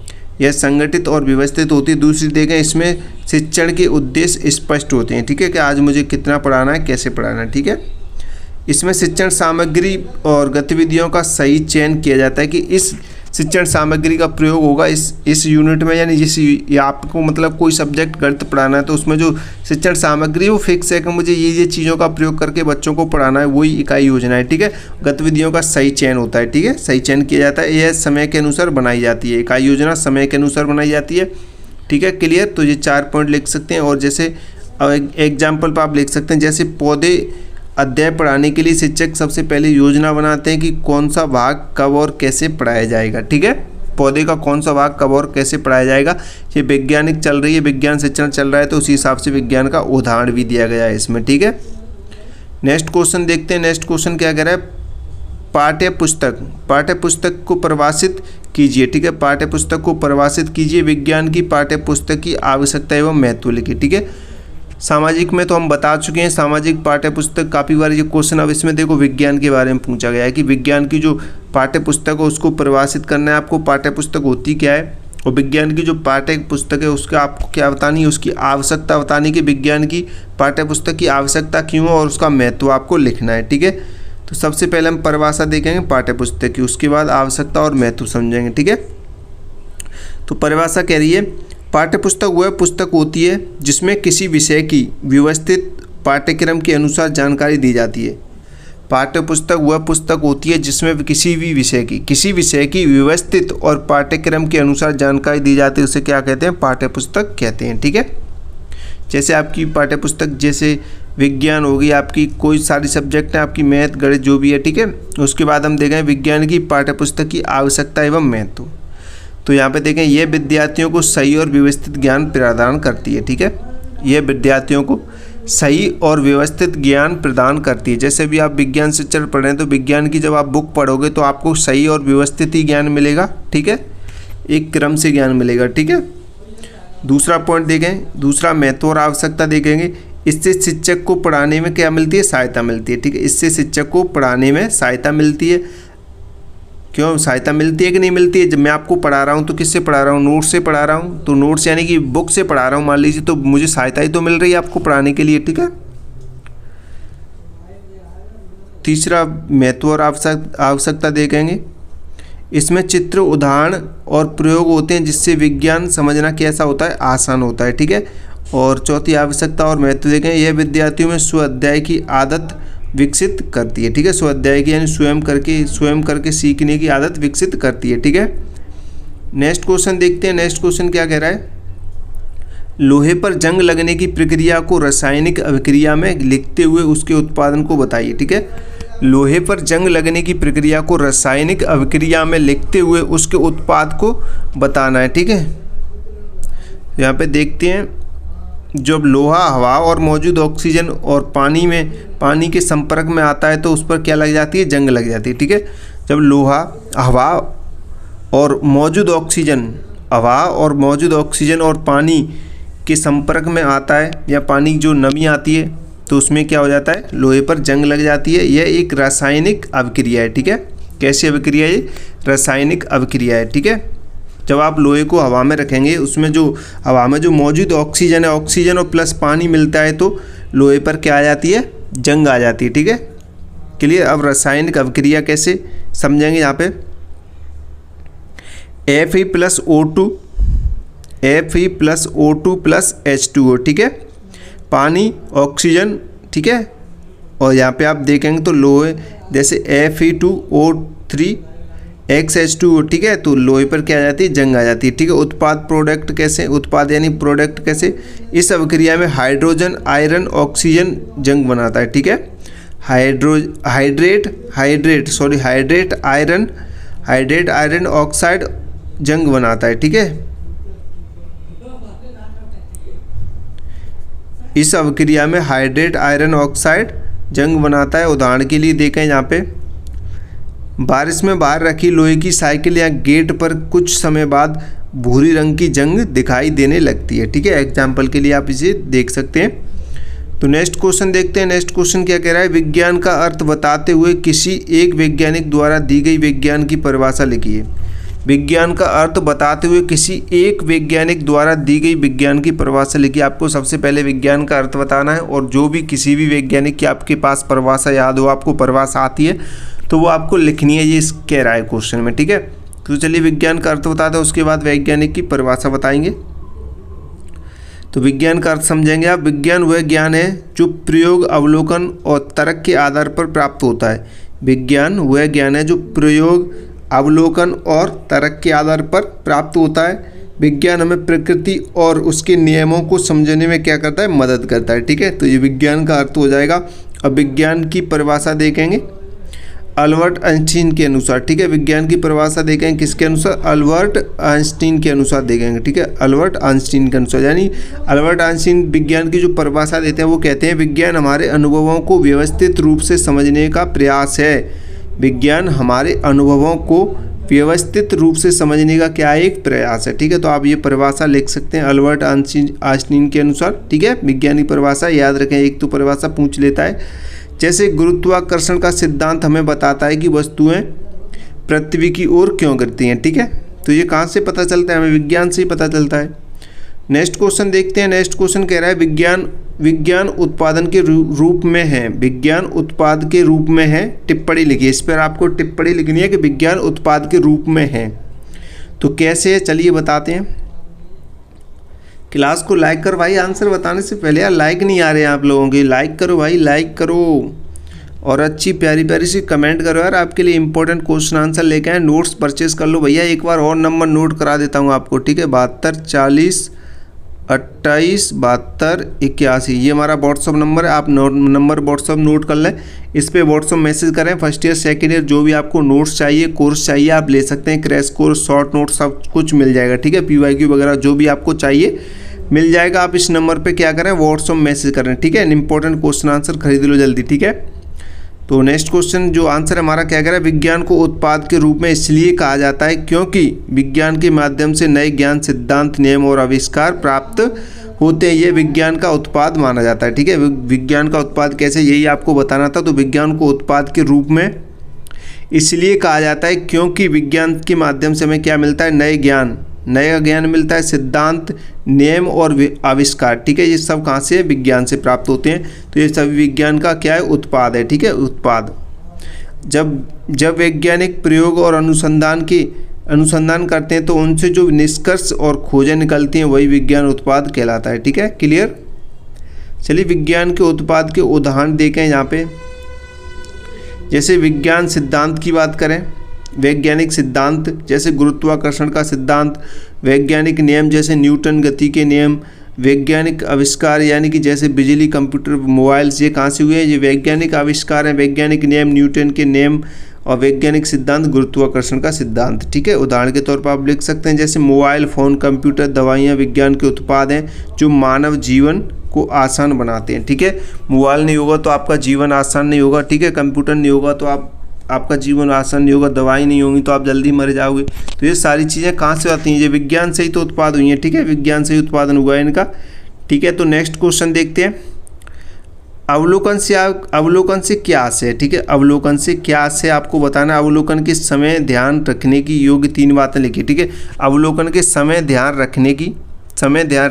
यह संगठित और व्यवस्थित होती है। दूसरी देखें, इसमें शिक्षण के उद्देश्य स्पष्ट होते हैं, ठीक है, कि आज मुझे कितना पढ़ाना है, कैसे पढ़ाना है, ठीक है। इसमें शिक्षण सामग्री और गतिविधियों का सही चयन किया जाता है कि इस शिक्षण सामग्री का प्रयोग होगा इस यूनिट में, यानी जिस आपको मतलब कोई सब्जेक्ट गणित पढ़ाना है तो उसमें जो शिक्षण सामग्री वो फिक्स है कि मुझे ये चीज़ों का प्रयोग करके बच्चों को पढ़ाना है, वही इकाई योजना है, ठीक है। गतिविधियों का सही चयन होता है, ठीक है, सही चयन किया जाता है। यह समय के अनुसार बनाई जाती है, इकाई योजना समय के अनुसार बनाई जाती है, ठीक है। क्लियर? तो ये 4 पॉइंट लिख सकते हैं। और जैसे एग्जाम्पल पर आप लिख सकते हैं, जैसे पौधे अध्याय पढ़ाने के लिए शिक्षक सबसे पहले योजना बनाते हैं कि कौन सा भाग कब और कैसे पढ़ाया जाएगा, ठीक है। पौधे का कौन सा भाग कब और कैसे पढ़ाया जाएगा, ये वैज्ञानिक चल रही है, विज्ञान शिक्षण चल रहा है, तो उसी हिसाब से विज्ञान का उदाहरण भी दिया गया है इसमें, ठीक है। नेक्स्ट क्वेश्चन देखते हैं। नेक्स्ट क्वेश्चन क्या कह रहा है? पाठ्य पुस्तक को परिभाषित कीजिए, ठीक है। पाठ्य पुस्तक को परिभाषित कीजिए। विज्ञान की पाठ्य पुस्तक की आवश्यकता एवं महत्व लिखिए, ठीक है। सामाजिक में तो हम बता चुके हैं, सामाजिक पाठ्य पुस्तक काफ़ी बार ये क्वेश्चन, अब इसमें देखो विज्ञान के बारे में पूछा गया है कि विज्ञान की जो पाठ्य पुस्तक है उसको परिभाषित करना है आपको। पाठ्य पुस्तक होती क्या है और विज्ञान की जो पाठ्य पुस्तक है उसका आपको क्या बतानी है, उसकी आवश्यकता बतानी कि विज्ञान की पाठ्य पुस्तक की आवश्यकता क्यों है और उसका महत्व आपको लिखना है, ठीक है। तो सबसे पहले हम परिभाषा देखेंगे पाठ्य पुस्तक की, उसके बाद आवश्यकता और महत्व समझेंगे, ठीक है। तो परिभाषा कह रही है, पाठ्य पुस्तक वह पुस्तक होती है जिसमें किसी विषय की व्यवस्थित पाठ्यक्रम के अनुसार जानकारी दी जाती है। पाठ्य पुस्तक वह पुस्तक होती है जिसमें किसी विषय की व्यवस्थित और पाठ्यक्रम के अनुसार जानकारी दी जाती है, उसे क्या कहते हैं? पाठ्य पुस्तक कहते हैं, ठीक है। जैसे आपकी पाठ्य पुस्तक, जैसे विज्ञान होगी आपकी, कोई सारी सब्जेक्ट है आपकी, मैथ गणित जो भी है, ठीक है। उसके बाद हम देखें विज्ञान की पाठ्यपुस्तक की आवश्यकता एवं महत्व। तो यहाँ पे देखें ये विद्यार्थियों को सही और व्यवस्थित ज्ञान प्रदान करती है, ठीक है। ये विद्यार्थियों को सही और व्यवस्थित ज्ञान प्रदान करती है। जैसे भी आप विज्ञान शिक्षण पढ़ रहे हैं तो विज्ञान की जब आप बुक पढ़ोगे तो आपको सही और व्यवस्थित ही ज्ञान मिलेगा, ठीक है, एक क्रम से ज्ञान मिलेगा, ठीक है। दूसरा पॉइंट देखें, दूसरा महत्व और आवश्यकता देखेंगे। इससे शिक्षक को पढ़ाने में क्या मिलती है, सहायता मिलती है, ठीक है। इससे शिक्षक को पढ़ाने में सहायता मिलती है। क्यों सहायता मिलती है कि नहीं मिलती है? जब मैं आपको पढ़ा रहा हूँ तो किससे पढ़ा रहा हूँ, नोट्स से पढ़ा रहा हूँ, तो नोट्स यानी कि बुक से पढ़ा रहा हूँ मान लीजिए, तो मुझे सहायता ही तो मिल रही है आपको पढ़ाने के लिए, ठीक है। तीसरा महत्व और आवश्यकता देखेंगे। इसमें चित्र, उदाहरण और प्रयोग होते हैं जिससे विज्ञान समझना कैसा होता है, आसान होता है, ठीक है। और चौथी आवश्यकता और महत्व देखें, यह विद्यार्थियों में स्वाध्याय की आदत विकसित करती है, ठीक है। स्वाध्याय की यानी स्वयं करके सीखने की आदत विकसित करती है, ठीक है। नेक्स्ट क्वेश्चन देखते हैं। नेक्स्ट क्वेश्चन क्या कह रहा है, लोहे पर जंग लगने की प्रक्रिया को रासायनिक अभिक्रिया में लिखते हुए उसके उत्पादन को बताइए, ठीक है। लोहे पर जंग लगने की प्रक्रिया को रासायनिक अभिक्रिया में लिखते हुए उसके उत्पाद को बताना है, ठीक है। यहाँ पे देखते हैं, जब लोहा हवा और मौजूद ऑक्सीजन और पानी के संपर्क में आता है तो उस पर क्या लग जाती है, जंग लग जाती है, ठीक है। जब लोहा हवा और मौजूद ऑक्सीजन और पानी के संपर्क में आता है या पानी जो नमी आती है तो उसमें क्या हो जाता है, लोहे पर जंग लग जाती है। यह एक रासायनिक अभिक्रिया है, ठीक है। कैसी अभिक्रिया है, रासायनिक अभिक्रिया है, ठीक है। जब आप लोहे को हवा में रखेंगे, उसमें जो हवा में जो मौजूद ऑक्सीजन है, ऑक्सीजन और प्लस पानी मिलता है तो लोहे पर क्या आ जाती है, जंग आ जाती है, ठीक है। क्लियर। अब रासायनिक अभिक्रिया कैसे समझेंगे, यहाँ पे Fe+O2 ठीक है, पानी ऑक्सीजन, ठीक है। और यहाँ पे आप देखेंगे तो लोहे जैसे Fe2O3 XH2O, ठीक है, तो लोहे पर क्या आ जाती है, जंग आ जाती है, ठीक है। उत्पाद यानी प्रोडक्ट कैसे, इस अभिक्रिया में हाइड्रोजन आयरन ऑक्सीजन जंग बनाता है, ठीक है। हाइड्रेट आयरन ऑक्साइड जंग बनाता है, ठीक है। इस अभिक्रिया में हाइड्रेट आयरन ऑक्साइड जंग बनाता है। उदाहरण के लिए देखें, यहाँ पे बारिश में बाहर रखी लोहे की साइकिल या गेट पर कुछ समय बाद भूरी रंग की जंग दिखाई देने लगती है, ठीक है। एग्जाम्पल के लिए आप इसे देख सकते हैं। तो नेक्स्ट क्वेश्चन देखते हैं। नेक्स्ट क्वेश्चन क्या कह रहा है, विज्ञान का अर्थ बताते हुए किसी एक वैज्ञानिक द्वारा दी गई विज्ञान की परिभाषा लिखिए। विज्ञान का अर्थ बताते हुए किसी एक वैज्ञानिक द्वारा दी गई विज्ञान की परिभाषा लिखिए। आपको सबसे पहले विज्ञान का अर्थ बताना है और जो भी किसी भी वैज्ञानिक की आपके पास परिभाषा याद हो, आपको परिभाषा आती है तो वो आपको लिखनी है, ये कह रहा है क्वेश्चन में, ठीक है। तो चलिए विज्ञान का अर्थ बताते हैं, उसके बाद वैज्ञानिक की परिभाषा बताएंगे। तो विज्ञान का अर्थ समझेंगे आप। विज्ञान वह ज्ञान है जो प्रयोग, अवलोकन और तर्क के आधार पर प्राप्त होता है। विज्ञान वह ज्ञान है जो प्रयोग, अवलोकन और तर्क के आधार पर प्राप्त होता है। विज्ञान हमें प्रकृति और उसके नियमों को समझने में क्या करता है, मदद करता है, ठीक है। तो ये विज्ञान का अर्थ हो जाएगा। अब विज्ञान की परिभाषा देखेंगे अल्बर्ट आइंस्टीन के अनुसार, ठीक है। विज्ञान की परिभाषा देखेंगे किसके अनुसार, अल्बर्ट आइंस्टीन के अनुसार देखेंगे, ठीक है। अल्बर्ट आइंस्टीन के अनुसार, यानी अल्बर्ट आइंस्टीन विज्ञान की जो परिभाषा देते हैं वो कहते हैं विज्ञान हमारे अनुभवों को व्यवस्थित रूप से समझने का प्रयास है। विज्ञान हमारे अनुभवों को व्यवस्थित रूप से समझने का क्या एक प्रयास है, ठीक है। तो आप ये परिभाषा लिख सकते हैं अल्बर्ट आइंस्टीन के अनुसार, ठीक है। विज्ञान की परिभाषा याद रखें, एक तो परिभाषा पूछ लेता है। जैसे गुरुत्वाकर्षण का सिद्धांत हमें बताता है कि वस्तुएं पृथ्वी की ओर क्यों गिरती हैं, ठीक है। तो ये कहाँ से पता चलता है, हमें विज्ञान से ही पता चलता है। नेक्स्ट क्वेश्चन देखते हैं। नेक्स्ट क्वेश्चन कह रहा है विज्ञान उत्पादन के रूप में है। विज्ञान उत्पाद के रूप में है, टिप्पणी लिखिए। इस पर आपको टिप्पणी लिखनी है कि विज्ञान उत्पाद के रूप में है। तो कैसे है, चलिए बताते हैं। क्लास को लाइक करो भाई, आंसर बताने से पहले यार लाइक नहीं आ रहे हैं आप लोगों के, लाइक करो भाई, लाइक करो और अच्छी प्यारी प्यारी सी कमेंट करो यार। आपके लिए इंपॉर्टेंट क्वेश्चन आंसर लेके आए। नोट्स परचेज कर लो भैया। एक बार और नंबर नोट करा देता हूँ आपको, ठीक है। 72 40 287281। ये हमारा व्हाट्सअप नंबर है, आप नंबर व्हाट्सअप नोट कर लें, इस पर व्हाट्सअप मैसेज करें। फर्स्ट ईयर सेकेंड ईयर जो भी आपको नोट्स चाहिए, कोर्स चाहिए, आप ले सकते हैं। क्रैश कोर्स, शॉर्ट नोट सब कुछ मिल जाएगा, ठीक है। PYQ वगैरह जो भी आपको चाहिए मिल जाएगा। आप इस नंबर पे क्या करें, व्हाट्सअप मैसेज करें, ठीक है। इंपॉर्टेंट क्वेश्चन आंसर खरीद लो जल्दी, ठीक है। तो नेक्स्ट क्वेश्चन जो आंसर हमारा क्या कह रहा है, विज्ञान को उत्पाद के रूप में इसलिए कहा जाता है क्योंकि विज्ञान के माध्यम से नए ज्ञान, सिद्धांत, नियम और आविष्कार प्राप्त होते हैं। ये विज्ञान का उत्पाद माना जाता है, ठीक है। विज्ञान का उत्पाद कैसे, यही आपको बताना था। तो विज्ञान को उत्पाद के रूप में इसलिए कहा जाता है क्योंकि विज्ञान के माध्यम से हमें क्या मिलता है, नया ज्ञान मिलता है, सिद्धांत, नियम और आविष्कार, ठीक है। ये सब कहाँ से, विज्ञान से प्राप्त होते हैं। तो ये सभी विज्ञान का क्या है, उत्पाद है, ठीक है। उत्पाद जब वैज्ञानिक प्रयोग और अनुसंधान करते हैं तो उनसे जो निष्कर्ष और खोजें निकलती हैं वही विज्ञान उत्पाद कहलाता है, ठीक है। क्लियर। चलिए विज्ञान के उत्पाद के उदाहरण देखें यहाँ पे। जैसे विज्ञान सिद्धांत की बात करें, वैज्ञानिक सिद्धांत जैसे गुरुत्वाकर्षण का सिद्धांत, वैज्ञानिक नियम जैसे न्यूटन गति के नियम, वैज्ञानिक आविष्कार यानी कि जैसे बिजली, कंप्यूटर, मोबाइल्स, ये कहाँ से हुए हैं, ये वैज्ञानिक आविष्कार हैं। वैज्ञानिक नियम न्यूटन के नियम और वैज्ञानिक सिद्धांत गुरुत्वाकर्षण का सिद्धांत, ठीक है। उदाहरण के तौर पर आप लिख सकते हैं जैसे मोबाइल फ़ोन, कंप्यूटर, दवाइयाँ विज्ञान के उत्पाद हैं जो मानव जीवन को आसान बनाते हैं, ठीक है। मोबाइल नहीं होगा तो आपका जीवन आसान नहीं होगा, ठीक है। कंप्यूटर नहीं होगा तो आपका जीवन आसान नहीं होगा, दवाई नहीं होगी तो आप जल्दी मर जाओगे। तो ये सारी चीज़ें कहाँ से आती हैं, ये विज्ञान से ही तो उत्पाद हुई हैं, ठीक है। विज्ञान से ही उत्पादन हुआ है इनका, ठीक है। तो नेक्स्ट क्वेश्चन देखते हैं। अवलोकन से क्या आशय है, ठीक है। अवलोकन से क्या आशय आपको बताना। अवलोकन के समय ध्यान रखने की योग्य 3 बातें लिखी, ठीक है। अवलोकन के समय ध्यान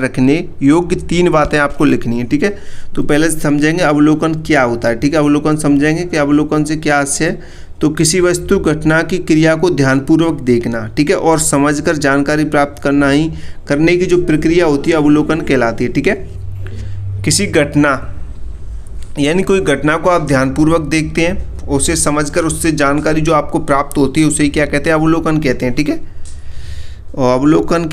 रखने योग्य 3 बातें आपको लिखनी है, ठीक है। तो पहले समझेंगे अवलोकन क्या होता है, ठीक है। अवलोकन समझेंगे कि अवलोकन से क्या आशय है। तो किसी वस्तु घटना की क्रिया को ध्यानपूर्वक देखना, ठीक है, और समझकर जानकारी प्राप्त करने की जो प्रक्रिया होती है अवलोकन कहलाती है, ठीक है। किसी घटना यानी कोई घटना को आप ध्यानपूर्वक देखते हैं, उसे समझकर उससे जानकारी जो आपको प्राप्त होती है उसे क्या कहते हैं, अवलोकन कहते हैं, ठीक है। और अवलोकन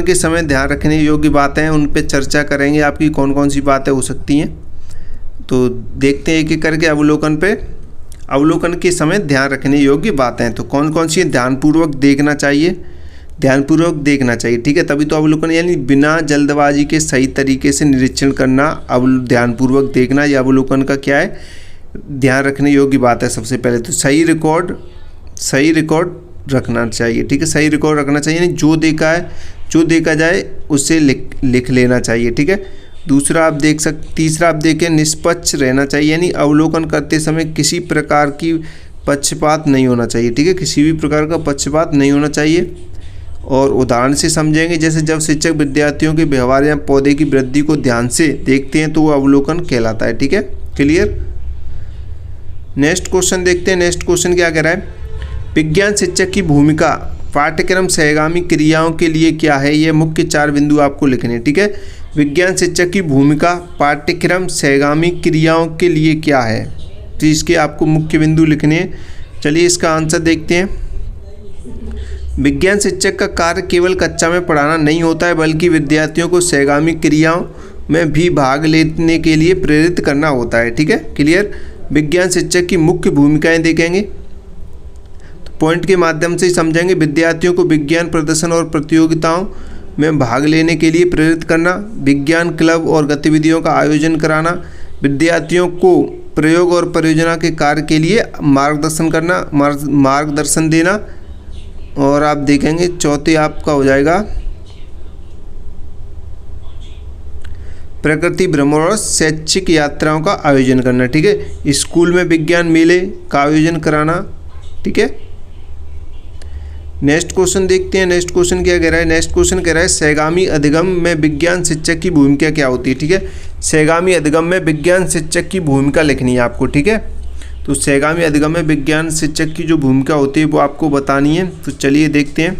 के समय ध्यान रखने योग्य बातें हैं, उन पे चर्चा करेंगे आपकी कौन कौन सी बातें हो सकती हैं। तो देखते हैं एक एक करके। अवलोकन के समय ध्यान रखने योग्य बातें, तो कौन कौन सी ध्यानपूर्वक देखना चाहिए, ठीक है। तभी तो अवलोकन यानी बिना जल्दबाजी के सही तरीके से निरीक्षण करना, ध्यानपूर्वक देखना, यह अवलोकन का क्या है, ध्यान रखने योग्य बात है। सबसे पहले तो सही रिकॉर्ड रखना चाहिए, ठीक है। सही रिकॉर्ड रखना चाहिए यानी जो देखा जाए उससे लिख लेना चाहिए, ठीक है। तीसरा आप देखें निष्पक्ष रहना चाहिए यानी अवलोकन करते समय किसी प्रकार की पक्षपात नहीं होना चाहिए, ठीक है। किसी भी प्रकार का पक्षपात नहीं होना चाहिए। और उदाहरण से समझेंगे जैसे जब शिक्षक विद्यार्थियों के व्यवहार या पौधे की वृद्धि को ध्यान से देखते हैं तो वो अवलोकन कहलाता है, ठीक है। क्लियर। नेक्स्ट क्वेश्चन देखते हैं। नेक्स्ट क्वेश्चन क्या कह रहा है, विज्ञान शिक्षक की भूमिका पाठ्यक्रम सहगामी क्रियाओं के लिए क्या है। ये मुख्य 4 बिंदु आपको लिखने हैं, ठीक है। विज्ञान शिक्षक की भूमिका पाठ्यक्रम सहगामी क्रियाओं के लिए क्या है, तो इसके आपको मुख्य बिंदु लिखने हैं। चलिए इसका आंसर देखते हैं। विज्ञान शिक्षक का कार्य केवल कक्षा में पढ़ाना नहीं होता है बल्कि विद्यार्थियों को सहगामी क्रियाओं में भी भाग लेने के लिए प्रेरित करना होता है, ठीक है। क्लियर। विज्ञान शिक्षक की मुख्य भूमिकाएं देखेंगे तो पॉइंट के माध्यम से ही समझेंगे। विद्यार्थियों को विज्ञान प्रदर्शन और प्रतियोगिताओं में भाग लेने के लिए प्रेरित करना, विज्ञान क्लब और गतिविधियों का आयोजन कराना, विद्यार्थियों को प्रयोग और परियोजना के कार्य के लिए मार्गदर्शन देना। और आप देखेंगे चौथे आपका हो जाएगा प्रकृति भ्रमण और शैक्षिक यात्राओं का आयोजन करना, ठीक है। स्कूल में विज्ञान मेले का आयोजन कराना, ठीक है। नेक्स्ट क्वेश्चन देखते हैं। नेक्स्ट क्वेश्चन क्या कह रहा है, नेक्स्ट क्वेश्चन कह रहा है सहगामी अधिगम में विज्ञान शिक्षक की भूमिका क्या होती है, ठीक है। सहगामी अधिगम में विज्ञान शिक्षक की भूमिका लिखनी है आपको, ठीक है। तो सहगामी अधिगम में विज्ञान शिक्षक की जो भूमिका होती है वो आपको बतानी है। तो चलिए देखते हैं।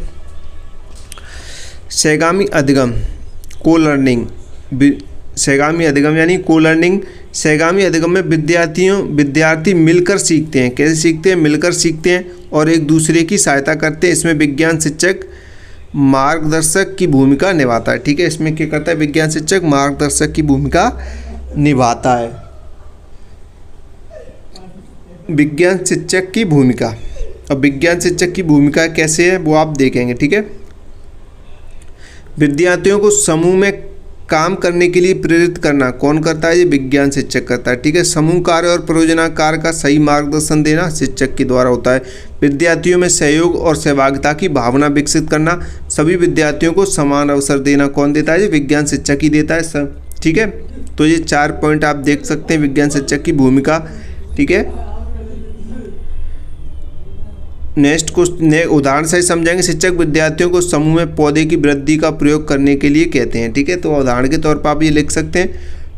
सहगामी अधिगम को लर्निंग, सहगामी अधिगम यानी को लर्निंग। सहगामी अधिगम में विद्यार्थी मिलकर सीखते हैं। कैसे सीखते हैं, मिलकर सीखते हैं और एक दूसरे की सहायता करते हैं। इसमें विज्ञान शिक्षक मार्गदर्शक की भूमिका निभाता है। ठीक है, इसमें क्या करता है विज्ञान शिक्षक, मार्गदर्शक की भूमिका निभाता है। विज्ञान शिक्षक की भूमिका, अब विज्ञान शिक्षक की भूमिका कैसे है वो आप देखेंगे। ठीक है, विद्यार्थियों को समूह में काम करने के लिए प्रेरित करना कौन करता है? ये विज्ञान शिक्षक करता है। ठीक है, समूह कार्य और परियोजना कार्य का सही मार्गदर्शन देना शिक्षक के द्वारा होता है। विद्यार्थियों में सहयोग और सहभागिता की भावना विकसित करना, सभी विद्यार्थियों को समान अवसर देना कौन देता है? ये विज्ञान शिक्षक ही देता है सब। ठीक है, तो ये 4 पॉइंट आप देख सकते हैं विज्ञान शिक्षक की भूमिका। ठीक है, नेक्स्ट क्वेश्चन उदाहरण से समझाएंगे। शिक्षक विद्यार्थियों को समूह में पौधे की वृद्धि का प्रयोग करने के लिए कहते हैं। ठीक है, तो उदाहरण के तौर पर आप ये लिख सकते हैं।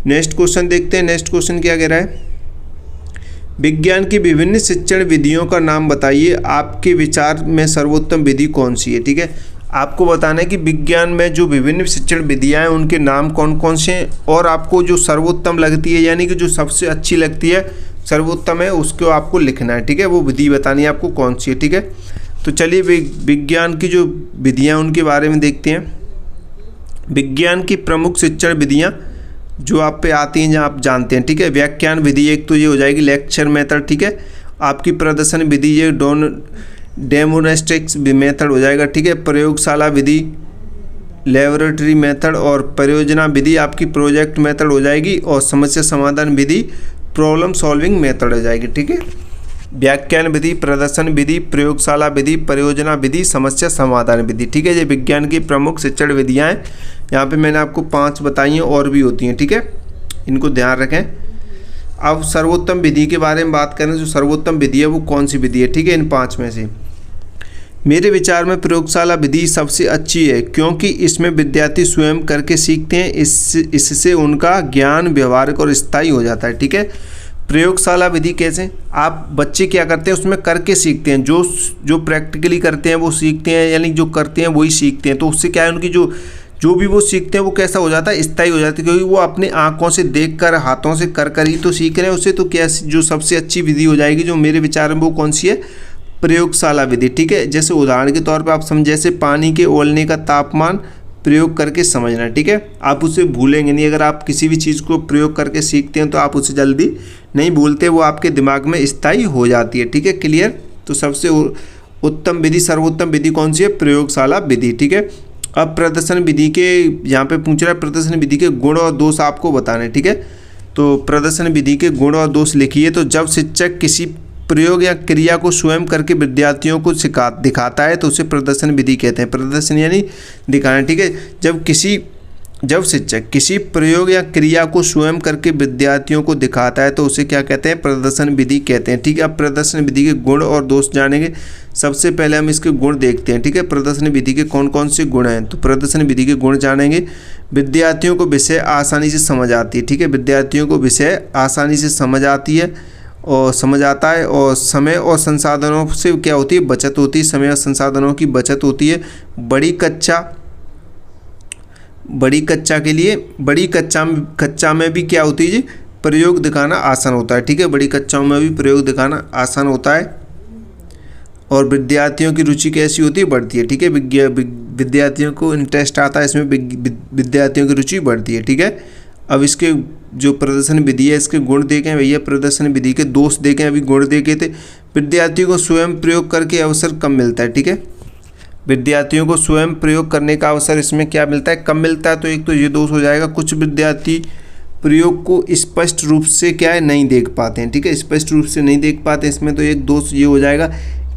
नेक्स्ट क्वेश्चन देखते हैं। नेक्स्ट क्वेश्चन क्या कह रहा है? विज्ञान की विभिन्न शिक्षण विधियों का नाम बताइए, आपके विचार में सर्वोत्तम विधि कौन सी है? ठीक है, आपको बताना है कि विज्ञान में जो विभिन्न शिक्षण विधियाँ हैं उनके नाम कौन कौन से हैं, और आपको जो सर्वोत्तम लगती है यानी कि जो सबसे अच्छी लगती है, सर्वोत्तम है, उसको आपको लिखना है। ठीक है, वो विधि बतानी है आपको कौन सी है। ठीक है, तो चलिए विज्ञान की जो विधियाँ उनके बारे में देखते हैं। विज्ञान की प्रमुख शिक्षण विधियाँ जो आप पे आती हैं, जहाँ आप जानते हैं। ठीक है, व्याख्यान विधि एक तो ये हो जाएगी लेक्चर मेथड। ठीक है, आपकी प्रदर्शन विधि ये डेमोन्स्ट्रेटिक्स मेथड हो जाएगा। ठीक है, प्रयोगशाला विधि लेबोरेटरी मेथड, और परियोजना विधि आपकी प्रोजेक्ट मेथड हो जाएगी, और समस्या समाधान विधि प्रॉब्लम सॉल्विंग मेथड हो जाएगी। ठीक है, व्याख्यान विधि, प्रदर्शन विधि, प्रयोगशाला विधि, परियोजना विधि, समस्या समाधान विधि। ठीक है, ये विज्ञान की प्रमुख शिक्षण विधियाँ हैं। यहाँ पे मैंने आपको 5 बताई हैं, और भी होती हैं। ठीक है, इनको ध्यान रखें। अब सर्वोत्तम विधि के बारे में बात करें, जो सर्वोत्तम विधि है वो कौन सी विधि है? ठीक है, इन 5 में से मेरे विचार में प्रयोगशाला विधि सबसे अच्छी है, क्योंकि इसमें विद्यार्थी स्वयं करके सीखते हैं। इससे उनका ज्ञान व्यवहारिक और स्थायी हो जाता है। ठीक है, प्रयोगशाला विधि कैसे? आप बच्चे क्या करते हैं उसमें करके सीखते हैं, जो प्रैक्टिकली करते हैं वो सीखते हैं, यानी जो करते हैं वही सीखते हैं। तो उससे क्या है, उनकी जो भी वो सीखते हैं वो कैसा हो जाता है? स्थायी हो जाता है, क्योंकि वो अपने आँखों से देखकर, हाथों से कर ही तो सीख रहे हैं उससे। तो क्या जो सबसे अच्छी विधि हो जाएगी जो मेरे विचार में, वो कौन सी है? प्रयोगशाला विधि। ठीक है, जैसे उदाहरण के तौर पे आप समझ, जैसे पानी के उबलने का तापमान प्रयोग करके समझना। ठीक है, आप उसे भूलेंगे नहीं। अगर आप किसी भी चीज़ को प्रयोग करके सीखते हैं तो आप उसे जल्दी नहीं भूलते, वो आपके दिमाग में स्थायी हो जाती है। ठीक है, क्लियर? तो सबसे उत्तम विधि, सर्वोत्तम विधि कौन सी है? प्रयोगशाला विधि। ठीक है, अब प्रदर्शन विधि के यहाँ पे पूछ रहा है, प्रदर्शन विधि के गुण और दोष आपको बताने। ठीक है, तो प्रदर्शन विधि के गुण और दोष लिखिए। तो जब शिक्षक किसी प्रयोग या क्रिया को स्वयं करके विद्यार्थियों को दिखाता है तो उसे प्रदर्शन विधि कहते हैं। प्रदर्शन यानी दिखाना। ठीक है, जब शिक्षक किसी प्रयोग या क्रिया को स्वयं करके विद्यार्थियों को दिखाता है तो उसे क्या कहते हैं? प्रदर्शन विधि कहते हैं। ठीक है, अब प्रदर्शन विधि के गुण और दोष जानेंगे। सबसे पहले हम इसके गुण देखते हैं। ठीक है, प्रदर्शन विधि के कौन कौन से गुण हैं? तो प्रदर्शन विधि के गुण जानेंगे। विद्यार्थियों को विषय आसानी से समझ आती है। ठीक है, विद्यार्थियों को विषय आसानी से समझ आती है और समझ आता है, और समय और संसाधनों से क्या होती है? बचत होती है। समय और संसाधनों की बचत होती है। बड़ी कक्षा में भी क्या होती है जी? प्रयोग दिखाना आसान होता है। ठीक है, बड़ी कक्षाओं में भी प्रयोग दिखाना आसान होता है, और विद्यार्थियों की रुचि कैसी होती है? बढ़ती है। ठीक है, विद्यार्थियों को इंटरेस्ट आता है इसमें, विद्यार्थियों की रुचि बढ़ती है। ठीक है, अब इसके जो प्रदर्शन विधि है इसके गुण देखें भैया। प्रदर्शन विधि के दोष देखें, अभी गुण देखे थे। विद्यार्थियों को स्वयं प्रयोग करके अवसर कम मिलता है। ठीक है, विद्यार्थियों को स्वयं प्रयोग करने का अवसर इसमें क्या मिलता है? कम मिलता है। तो एक तो ये दोष हो जाएगा। कुछ विद्यार्थी प्रयोग को स्पष्ट रूप से क्या है? नहीं देख पाते हैं। ठीक है, स्पष्ट रूप से नहीं देख पाते, इसमें तो एक दोष ये हो जाएगा।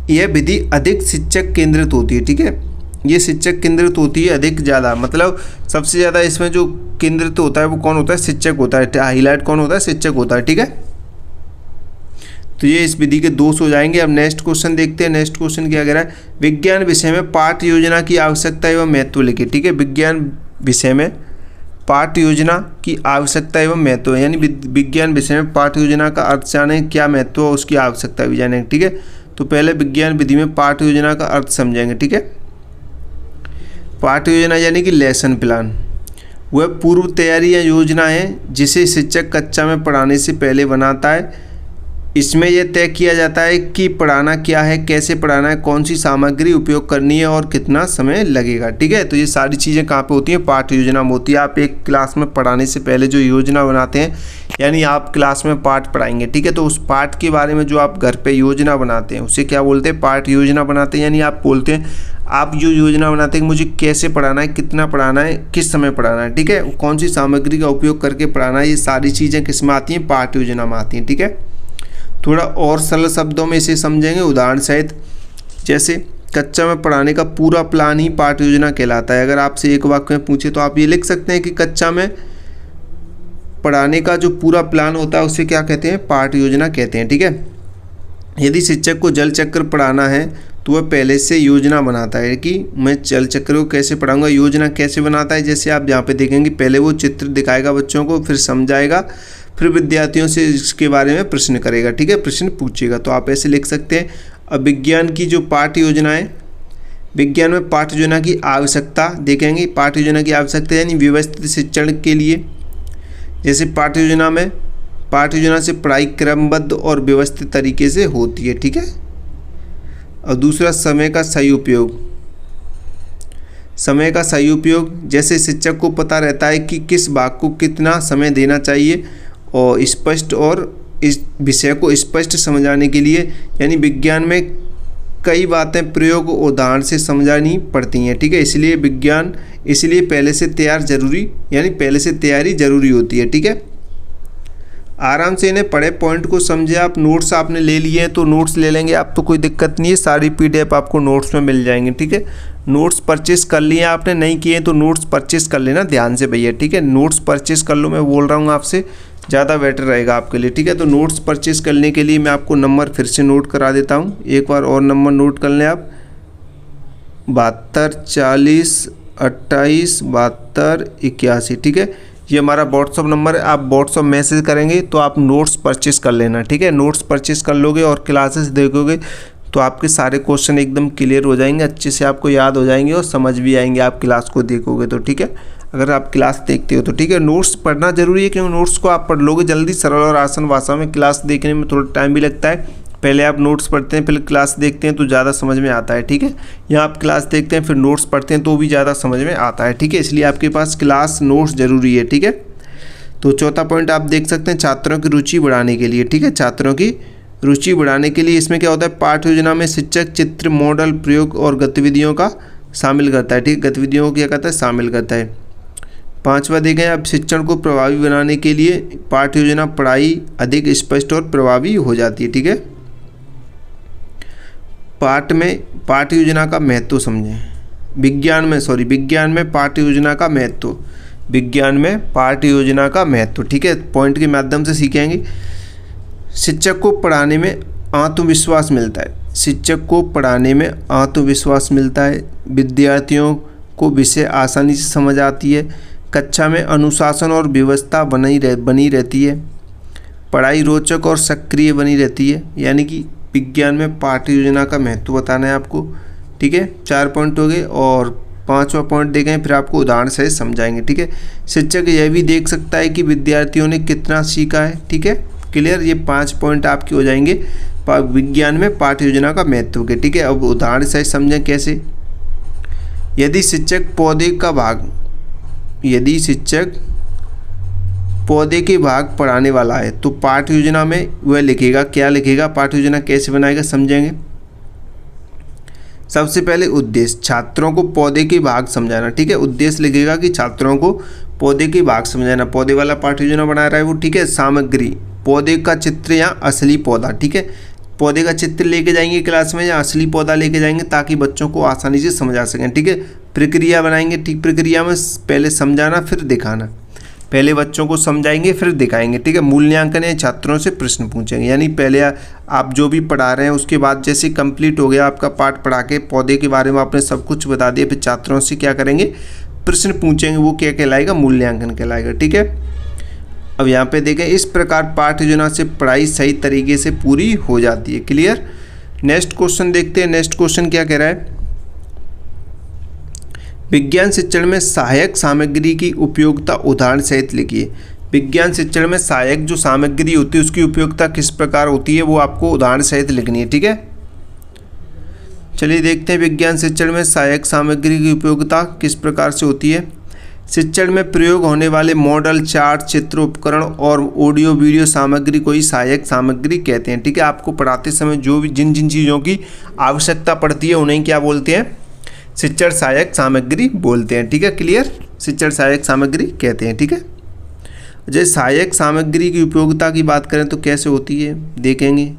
यह विधि अधिक शिक्षक केंद्रित होती है। ठीक है, ये शिक्षक केंद्रित होती है अधिक ज़्यादा, मतलब सबसे ज़्यादा इसमें जो केंद्रित होता है वो कौन होता है? शिक्षक होता है। हाईलाइट कौन होता है? शिक्षक होता है। ठीक है, तो ये इस विधि के दोष हो जाएंगे। अब नेक्स्ट क्वेश्चन देखते हैं। नेक्स्ट क्वेश्चन क्या कह रहा है? विज्ञान विषय में पाठ्य योजना की आवश्यकता एवं महत्व लिखिए। ठीक है, विज्ञान विषय में पाठ्य योजना की आवश्यकता एवं महत्व, यानी विज्ञान विषय में पाठ्य योजना का अर्थ जाने, क्या महत्व है उसकी आवश्यकता भी जानेंगे। ठीक है, तो पहले विज्ञान विधि में पाठ्य योजना का अर्थ समझेंगे। ठीक है, पाठ्य योजना यानी कि लेसन प्लान, वह पूर्व तैयारी या योजना है जिसे शिक्षक कक्षा में पढ़ाने से पहले बनाता है। इसमें यह तय किया जाता है कि पढ़ाना क्या है, कैसे पढ़ाना है, कौन सी सामग्री उपयोग करनी है और कितना समय लगेगा। ठीक है, तो ये सारी चीज़ें कहाँ पे होती हैं, पाठ योजना में होती है। आप एक क्लास में पढ़ाने से पहले जो योजना बनाते हैं, यानी आप क्लास में पाठ पढ़ाएंगे, ठीक है, तो उस पाठ के बारे में जो आप घर पे योजना बनाते हैं उसे क्या बोलते हैं, पाठ योजना बनाते हैं। यानी आप बोलते हैं, आप जो योजना बनाते हैं मुझे कैसे पढ़ाना है, कितना पढ़ाना है, किस समय पढ़ाना है, ठीक है, कौन सी सामग्री का उपयोग करके पढ़ाना है, ये सारी चीज़ें किस में आती हैं, पाठ योजना में आती हैं। ठीक है, थोड़ा और सरल शब्दों में इसे समझेंगे उदाहरण सहित। जैसे कक्षा में पढ़ाने का पूरा प्लान ही पाठ योजना कहलाता है। अगर आपसे एक वाक्य में पूछे तो आप ये लिख सकते हैं कि कक्षा में पढ़ाने का जो पूरा प्लान होता है उसे क्या कहते हैं, पाठ योजना कहते हैं। ठीक है, यदि शिक्षक को जल चक्र पढ़ाना है तो वह पहले से योजना बनाता है कि मैं जल चक्र को कैसे पढ़ाऊंगा। योजना कैसे बनाता है, जैसे आप यहाँ पे देखेंगे, पहले वो चित्र दिखाएगा बच्चों को, फिर समझाएगा, फिर विद्यार्थियों से इसके बारे में प्रश्न करेगा। ठीक है, प्रश्न पूछेगा। तो आप ऐसे लिख सकते हैं। अब विज्ञान की जो पाठ्य योजना है, विज्ञान में पाठ्य योजना की आवश्यकता देखेंगे। पाठ्य योजना की आवश्यकता यानी व्यवस्थित शिक्षण के लिए, जैसे पाठ्य योजना में, पाठ्य योजना से पढ़ाई क्रमबद्ध और व्यवस्थित तरीके से होती है। ठीक है, और दूसरा समय का सही उपयोग। समय का सही उपयोग, जैसे शिक्षक को पता रहता है कि किस भाग को कितना समय देना चाहिए और स्पष्ट और इस विषय को स्पष्ट समझाने के लिए। यानी विज्ञान में कई बातें प्रयोग उदाहरण से समझानी पड़ती हैं। ठीक है, इसलिए विज्ञान, इसलिए पहले से तैयार जरूरी, यानी पहले से तैयारी जरूरी होती है। ठीक है, आराम से इन्हें पढ़े, पॉइंट को समझे। आप नोट्स आपने ले लिए हैं तो नोट्स ले लेंगे आप, तो कोई दिक्कत नहीं है, सारी PDF आपको नोट्स में मिल जाएंगे। ठीक है, नोट्स परचेस कर लिए आपने, नहीं किए तो नोट्स परचेस कर लेना ध्यान से भैया। ठीक है, नोट्स परचेस कर लो, मैं बोल रहा हूँ आपसे, ज़्यादा बेटर रहेगा आपके लिए। ठीक है, तो नोट्स परचेस करने के लिए मैं आपको नंबर फिर से नोट करा देता हूँ, एक बार और नंबर नोट कर लें आप, 72 40 28 72 81। ठीक है, ये हमारा व्हाट्सअप नंबर है। आप व्हाट्सअप मैसेज करेंगे तो आप नोट्स परचेस कर लेना। ठीक है, नोट्स परचेस कर लोगे और क्लासेस देखोगे तो आपके सारे क्वेश्चन एकदम क्लियर हो जाएंगे, अच्छे से आपको याद हो जाएंगे और समझ भी आएंगे आप क्लास को देखोगे तो। ठीक है, अगर आप क्लास देखते हो तो। ठीक है, नोट्स पढ़ना जरूरी है, क्योंकि नोट्स को आप पढ़ लोगे जल्दी, सरल और आसान भाषा में। क्लास देखने में थोड़ा टाइम भी लगता है, पहले आप नोट्स पढ़ते हैं फिर क्लास देखते हैं तो ज़्यादा समझ में आता है। ठीक है, या आप क्लास देखते हैं फिर नोट्स पढ़ते हैं तो भी ज़्यादा समझ में आता है। ठीक है, इसलिए आपके पास क्लास नोट्स ज़रूरी है। ठीक है, तो चौथा पॉइंट आप देख सकते हैं, छात्रों की रुचि बढ़ाने के लिए। ठीक है, छात्रों की रुचि बढ़ाने के लिए इसमें क्या होता है, पाठ्य योजना में शिक्षक चित्र, मॉडल, प्रयोग और गतिविधियों का शामिल करता है। ठीक, गतिविधियों को क्या करता है, शामिल करता है। पांचवा देखें, अब शिक्षण को प्रभावी बनाने के लिए पाठ्य योजना पढ़ाई अधिक स्पष्ट और प्रभावी हो जाती है। ठीक है, पाठ में पाठ्य योजना का महत्व समझें। विज्ञान में पाठ्य योजना का महत्व, विज्ञान में पाठ्य योजना का महत्व। ठीक है, पॉइंट के माध्यम से सीखेंगे। शिक्षक को पढ़ाने में आत्मविश्वास मिलता है, शिक्षक को पढ़ाने में आत्मविश्वास मिलता है। विद्यार्थियों को विषय आसानी से समझ आती है। कक्षा में अनुशासन और व्यवस्था बनी रहती है। पढ़ाई रोचक और सक्रिय बनी रहती है। यानी कि विज्ञान में पाठ्य योजना का महत्व बताना है आपको। ठीक है, 4 पॉइंट हो गए और 5वां पॉइंट देखें, फिर आपको उदाहरण से समझाएंगे। ठीक है, शिक्षक यह भी देख सकता है कि विद्यार्थियों ने कितना सीखा है। ठीक है, क्लियर, ये 5 पॉइंट आपके हो जाएंगे विज्ञान में पाठ्य योजना का महत्व के। ठीक है, अब उदाहरण से समझें कैसे। यदि शिक्षक पौधे के भाग पढ़ाने वाला है तो पाठ्य योजना में वह लिखेगा, क्या लिखेगा, पाठ्य योजना कैसे बनाएगा, समझेंगे। सबसे पहले उद्देश्य, छात्रों को पौधे के भाग समझाना। ठीक है, उद्देश्य लिखेगा कि छात्रों को पौधे के भाग समझाना, पौधे वाला पाठ्य योजना बना रहा है वो। ठीक है, सामग्री, पौधे का चित्र या असली पौधा। ठीक है, पौधे का चित्र लेके जाएंगे क्लास में या असली पौधा लेके जाएंगे ताकि बच्चों को आसानी से समझ आ सकें। ठीक है, प्रक्रिया बनाएंगे। ठीक, प्रक्रिया में पहले समझाना फिर दिखाना, पहले बच्चों को समझाएंगे फिर दिखाएंगे। ठीक है, मूल्यांकन है, छात्रों से प्रश्न पूछेंगे। यानी पहले आप जो भी पढ़ा रहे हैं उसके बाद जैसे कंप्लीट हो गया आपका पाठ पढ़ा के, पौधे के बारे में आपने सब कुछ बता दिया, फिर छात्रों से क्या करेंगे, प्रश्न पूछेंगे। वो क्या कहलाएगा, मूल्यांकन कहलाएगा। ठीक है, अब यहाँ पे देखें, इस प्रकार पाठ्य योजना से पढ़ाई सही तरीके से पूरी हो जाती है। क्लियर। नेक्स्ट क्वेश्चन देखते हैं। नेक्स्ट क्वेश्चन क्या कह रहा है, विज्ञान शिक्षण में सहायक सामग्री की उपयोगिता उदाहरण सहित लिखिए। विज्ञान शिक्षण में सहायक जो सामग्री होती है उसकी उपयोगिता किस प्रकार होती है वो आपको उदाहरण सहित लिखनी है। ठीक है, चलिए देखते हैं विज्ञान शिक्षण में सहायक सामग्री की उपयोगिता किस प्रकार से होती है। शिक्षण में प्रयोग होने वाले मॉडल, चार्ट, चित्र, उपकरण और ऑडियो वीडियो सामग्री को ही सहायक सामग्री कहते हैं। ठीक है, आपको पढ़ाते समय जो भी जिन जिन चीज़ों की आवश्यकता पड़ती है उन्हें क्या बोलते हैं, शिक्षण सहायक सामग्री बोलते हैं। ठीक है, क्लियर, शिक्षण सहायक सामग्री कहते हैं। ठीक है, जैसे सहायक सामग्री की उपयोगिता की बात करें तो कैसे होती है देखेंगे।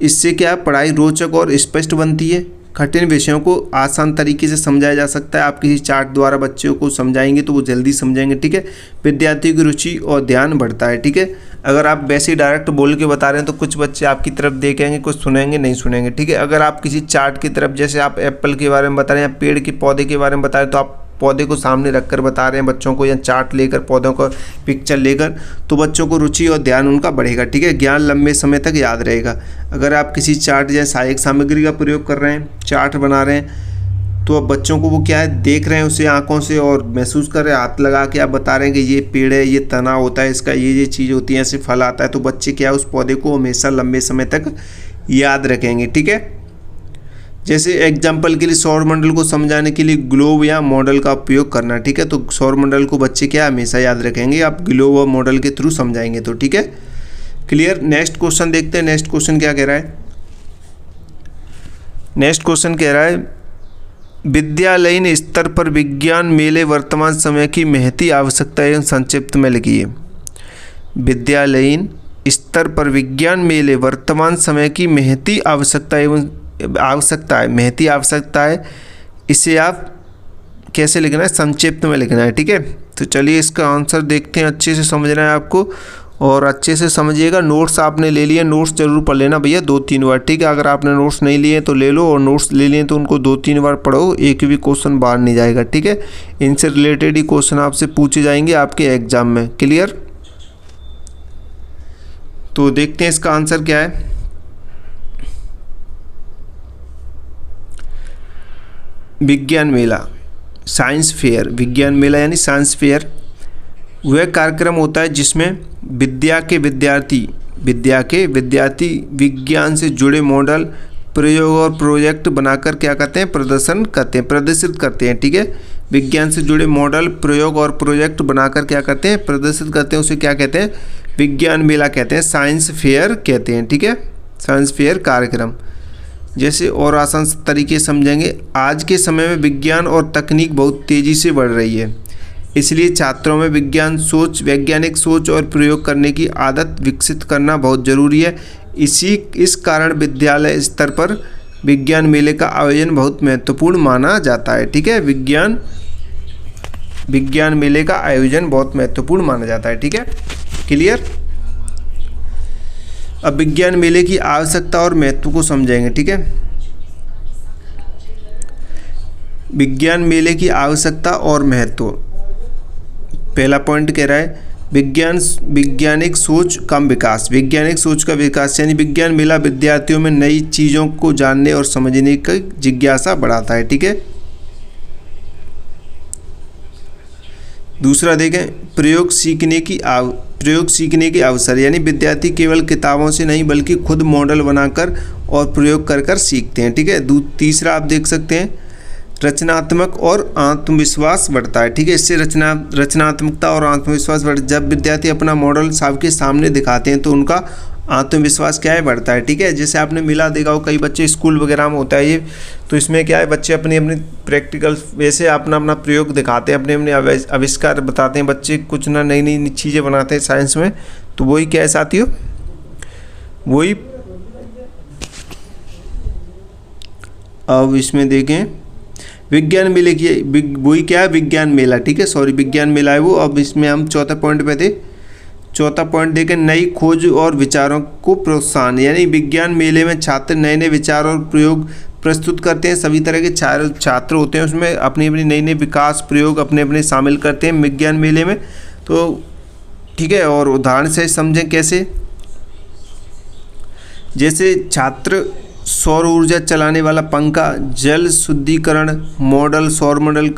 इससे क्या पढ़ाई रोचक और स्पष्ट बनती है, कठिन विषयों को आसान तरीके से समझाया जा सकता है। आप किसी चार्ट द्वारा बच्चों को समझाएंगे तो वो जल्दी समझेंगे। ठीक है, विद्यार्थियों की रुचि और ध्यान बढ़ता है। ठीक है, अगर आप वैसे ही डायरेक्ट बोल के बता रहे हैं तो कुछ बच्चे आपकी तरफ देखेंगे, कुछ सुनेंगे नहीं सुनेंगे। ठीक है, अगर आप किसी चार्ट की तरफ, जैसे आप एप्पल के बारे में बता रहे हैं या पेड़ के पौधे के बारे में बता रहे हैं, तो आप पौधे को सामने रखकर बता रहे हैं बच्चों को, या चार्ट लेकर पौधों का पिक्चर लेकर, तो बच्चों को रुचि और ध्यान उनका बढ़ेगा। ठीक है, ज्ञान लंबे समय तक याद रहेगा। अगर आप किसी चार्ट या सहायक सामग्री का प्रयोग कर रहे हैं, चार्ट बना रहे हैं, तो अब बच्चों को वो क्या है देख रहे हैं उसे आंखों से और महसूस कर रहे हैं, हाथ लगा के आप बता रहे हैं कि ये पेड़ है, ये तना होता है, इसका ये चीज़ होती है, ऐसे फल आता है, तो बच्चे क्या है उस पौधे को हमेशा लंबे समय तक याद रखेंगे। ठीक है, जैसे एग्जाम्पल के लिए सौरमंडल को समझाने के लिए ग्लोब या मॉडल का उपयोग करना। ठीक है, तो सौरमंडल को बच्चे क्या हमेशा याद रखेंगे, आप ग्लोब और मॉडल के थ्रू समझाएंगे तो। ठीक है, क्लियर। नेक्स्ट क्वेश्चन देखते हैं, नेक्स्ट क्वेश्चन क्या कह रहा है। नेक्स्ट क्वेश्चन कह रहा है विद्यालयीन स्तर पर विज्ञान मेले वर्तमान समय की महती आवश्यकता एवं संक्षिप्त में लिखिए। विद्यालयीन स्तर पर विज्ञान मेले वर्तमान समय की महती आवश्यकता एवं महती आवश्यकता है, इसे आप कैसे लिखना है, संक्षिप्त में लिखना है। ठीक है, तो चलिए इसका आंसर देखते हैं। अच्छे से समझना है आपको और अच्छे से समझिएगा। नोट्स आपने ले लिए, नोट्स जरूर पढ़ लेना भैया 2-3 बार। ठीक है, अगर आपने नोट्स नहीं लिए तो ले लो, और नोट्स ले लिए तो उनको 2-3 बार पढ़ो, एक भी क्वेश्चन बाहर नहीं जाएगा। ठीक है, इनसे रिलेटेड ही क्वेश्चन आपसे पूछे जाएंगे आपके एग्जाम में। क्लियर, तो देखते हैं इसका आंसर क्या है। विज्ञान मेला, साइंस फेयर, विज्ञान मेला यानी साइंस फेयर वह कार्यक्रम होता है जिसमें विद्या के विद्यार्थी विज्ञान से जुड़े मॉडल, प्रयोग और प्रोजेक्ट बनाकर क्या करते हैं, प्रदर्शित करते हैं। ठीक है, विज्ञान से जुड़े मॉडल, प्रयोग और प्रोजेक्ट बनाकर क्या करते हैं, प्रदर्शित करते हैं, उसे क्या कहते हैं, विज्ञान मेला कहते हैं, साइंस फेयर कहते हैं। ठीक है, साइंस फेयर कार्यक्रम। जैसे और आसान तरीके समझेंगे, आज के समय में विज्ञान और तकनीक बहुत तेज़ी से बढ़ रही है, इसलिए छात्रों में वैज्ञानिक सोच और प्रयोग करने की आदत विकसित करना बहुत ज़रूरी है। इस कारण विद्यालय स्तर पर विज्ञान मेले का आयोजन बहुत महत्वपूर्ण माना जाता है। ठीक है, विज्ञान मेले का आयोजन बहुत महत्वपूर्ण माना जाता है। ठीक है, क्लियर। अब विज्ञान मेले की आवश्यकता और महत्व को समझेंगे। ठीक है, विज्ञान मेले की आवश्यकता और महत्व। पहला पॉइंट कह रहा है वैज्ञानिक सोच का विकास। वैज्ञानिक सोच का विकास यानी विज्ञान मेला विद्यार्थियों में नई चीज़ों को जानने और समझने की जिज्ञासा बढ़ाता है। ठीक है, दूसरा देखें प्रयोग सीखने की अवसर, यानी विद्यार्थी केवल किताबों से नहीं बल्कि खुद मॉडल बनाकर और प्रयोग कर सीखते हैं। ठीक है, तीसरा आप देख सकते हैं रचनात्मक और आत्मविश्वास बढ़ता है। ठीक है, इससे रचनात्मकता और आत्मविश्वास जब विद्यार्थी अपना मॉडल सबके सामने दिखाते हैं तो उनका आत्मविश्वास क्या है, बढ़ता है। ठीक है, जैसे आपने मिला देखा हो कई बच्चे स्कूल वगैरह में होता है ये, तो इसमें क्या है बच्चे अपनी प्रैक्टिकल वैसे अपना प्रयोग दिखाते हैं, अपने आविष्कार बताते हैं, बच्चे कुछ ना नई चीज़ें बनाते हैं साइंस में। तो वही क्या है साथियों, वही अब इसमें देखें विज्ञान मेले की वही क्या है, विज्ञान मेला। ठीक है, विज्ञान मेला है वो। अब इसमें हम चौथा पॉइंट पे थे, चौथा पॉइंट देखें नई खोज और विचारों को प्रोत्साहन, यानी विज्ञान मेले में छात्र नए विचार और प्रयोग प्रस्तुत करते हैं। सभी तरह के छात्र होते हैं उसमें अपनी नई विकास प्रयोग अपने शामिल करते हैं विज्ञान मेले में। तो ठीक है, और उदाहरण से समझें कैसे, जैसे छात्र सौर ऊर्जा चलाने वाला पंखा, जल शुद्धिकरण मॉडल, सौर मॉडल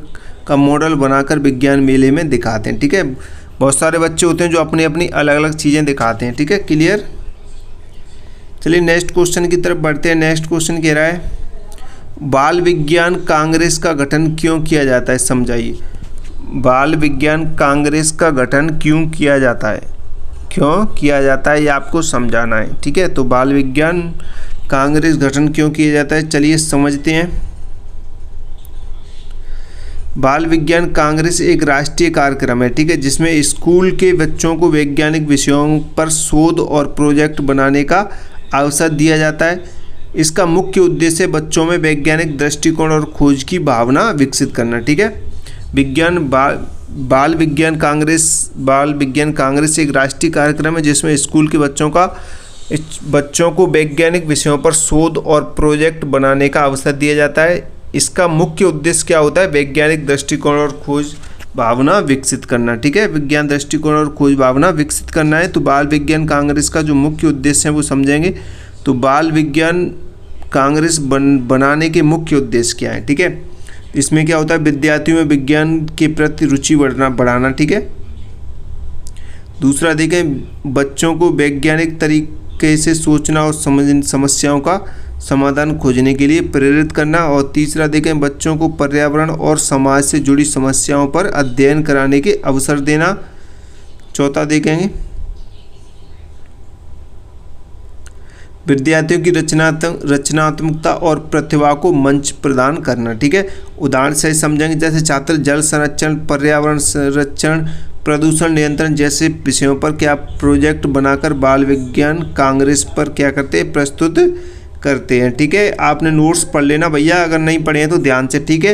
का मॉडल बनाकर विज्ञान मेले में दिखाते हैं। ठीक है, बहुत सारे बच्चे होते हैं जो अपनी अपनी अलग अलग चीज़ें दिखाते हैं। ठीक है, क्लियर। चलिए नेक्स्ट क्वेश्चन की तरफ बढ़ते हैं। नेक्स्ट क्वेश्चन कह रहा है बाल विज्ञान कांग्रेस का गठन क्यों किया जाता है, समझाइए। बाल विज्ञान कांग्रेस का गठन क्यों किया जाता है, क्यों किया जाता है ये आपको समझाना है। ठीक है, तो बाल विज्ञान कांग्रेस गठन क्यों किया जाता है, चलिए समझते हैं। बाल विज्ञान कांग्रेस एक राष्ट्रीय कार्यक्रम है, ठीक है, जिसमें स्कूल के बच्चों को वैज्ञानिक विषयों पर शोध और प्रोजेक्ट बनाने का अवसर दिया जाता है। इसका मुख्य उद्देश्य बच्चों में वैज्ञानिक दृष्टिकोण और खोज की भावना विकसित करना। ठीक है, बाल विज्ञान कांग्रेस एक राष्ट्रीय कार्यक्रम है जिसमें स्कूल के बच्चों को वैज्ञानिक विषयों पर शोध और प्रोजेक्ट बनाने का अवसर दिया जाता है। इसका मुख्य उद्देश्य क्या होता है, वैज्ञानिक दृष्टिकोण और खोज भावना विकसित करना। ठीक है, विज्ञान दृष्टिकोण और खोज भावना विकसित करना है। तो बाल विज्ञान कांग्रेस का जो मुख्य उद्देश्य है वो समझेंगे। तो बाल विज्ञान कांग्रेस बनाने के मुख्य उद्देश्य क्या है। ठीक है, इसमें क्या होता है, विद्यार्थियों में विज्ञान के प्रति रुचि बढ़ाना। ठीक है, दूसरा देखें बच्चों को वैज्ञानिक तरीके से सोचना और समस्याओं का समाधान खोजने के लिए प्रेरित करना। और तीसरा देखें बच्चों को पर्यावरण और समाज से जुड़ी समस्याओं पर अध्ययन कराने के अवसर देना। चौथा देखेंगे विद्यार्थियों की रचनात्मकता और प्रतिभा को मंच प्रदान करना। ठीक है, उदाहरण से समझेंगे, जैसे छात्र जल संरक्षण, पर्यावरण संरक्षण, प्रदूषण नियंत्रण जैसे विषयों पर क्या प्रोजेक्ट बनाकर बाल विज्ञान कांग्रेस पर क्या करते हैं, प्रस्तुत करते हैं। ठीक है, आपने नोट्स पढ़ लेना भैया, अगर नहीं पढ़े हैं तो ध्यान से। ठीक है,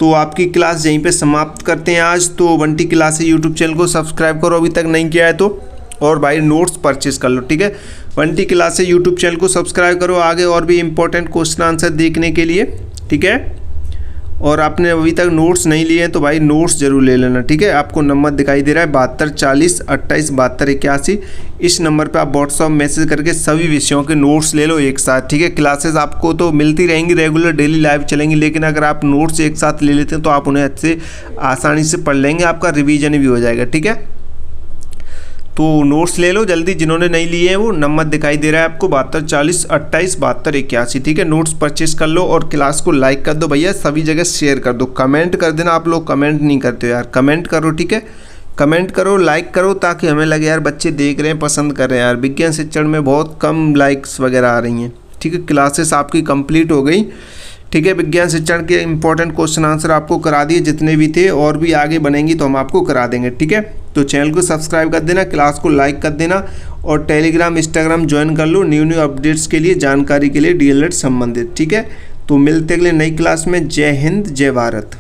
तो आपकी क्लास यहीं पे समाप्त करते हैं आज। तो बंटी क्लासेस यूट्यूब चैनल को सब्सक्राइब करो अभी तक नहीं किया है तो, और भाई नोट्स परचेज कर लो। ठीक है, बंटी क्लासेस यूट्यूब चैनल को सब्सक्राइब करो आगे और भी इंपॉर्टेंट क्वेश्चन आंसर देखने के लिए। ठीक है, और आपने अभी तक नोट्स नहीं लिए हैं तो भाई नोट्स जरूर ले लेना। ठीक है, आपको नंबर दिखाई दे रहा है 72 40 28 72 81। इस नंबर पे आप व्हाट्सअप मैसेज करके सभी विषयों के नोट्स ले लो एक साथ। ठीक है, क्लासेस आपको तो मिलती रहेंगी, रेगुलर डेली लाइव चलेंगी, लेकिन अगर आप नोट्स एक साथ ले लेते हैं तो आप उन्हें अच्छे आसानी से पढ़ लेंगे, आपका रिविजन भी हो जाएगा। ठीक है, तो नोट्स ले लो जल्दी, जिन्होंने नहीं लिए हैं वो नंबर दिखाई दे रहा है आपको 72 40 28 72 81। ठीक है, नोट्स परचेस कर लो और क्लास को लाइक कर दो भैया, सभी जगह शेयर कर दो, कमेंट कर देना। आप लोग कमेंट नहीं करते हो यार, कमेंट करो। ठीक है, कमेंट करो, लाइक करो, ताकि हमें लगे यार बच्चे देख रहे हैं, पसंद कर रहे हैं। यार विज्ञान शिक्षण में बहुत कम लाइक्स वगैरह आ रही हैं। ठीक है, क्लासेस आपकी कंप्लीट हो गई। ठीक है, विज्ञान शिक्षण के इंपॉर्टेंट क्वेश्चन आंसर आपको करा दिए जितने भी थे, और भी आगे बनेंगी तो हम आपको करा देंगे। ठीक है, तो चैनल को सब्सक्राइब कर देना, क्लास को लाइक कर देना, और टेलीग्राम इंस्टाग्राम ज्वाइन कर लो न्यू अपडेट्स के लिए, जानकारी के लिए, डीएलएड संबंधित। ठीक है, तो मिलते अगले नई क्लास में। जय हिंद, जय भारत।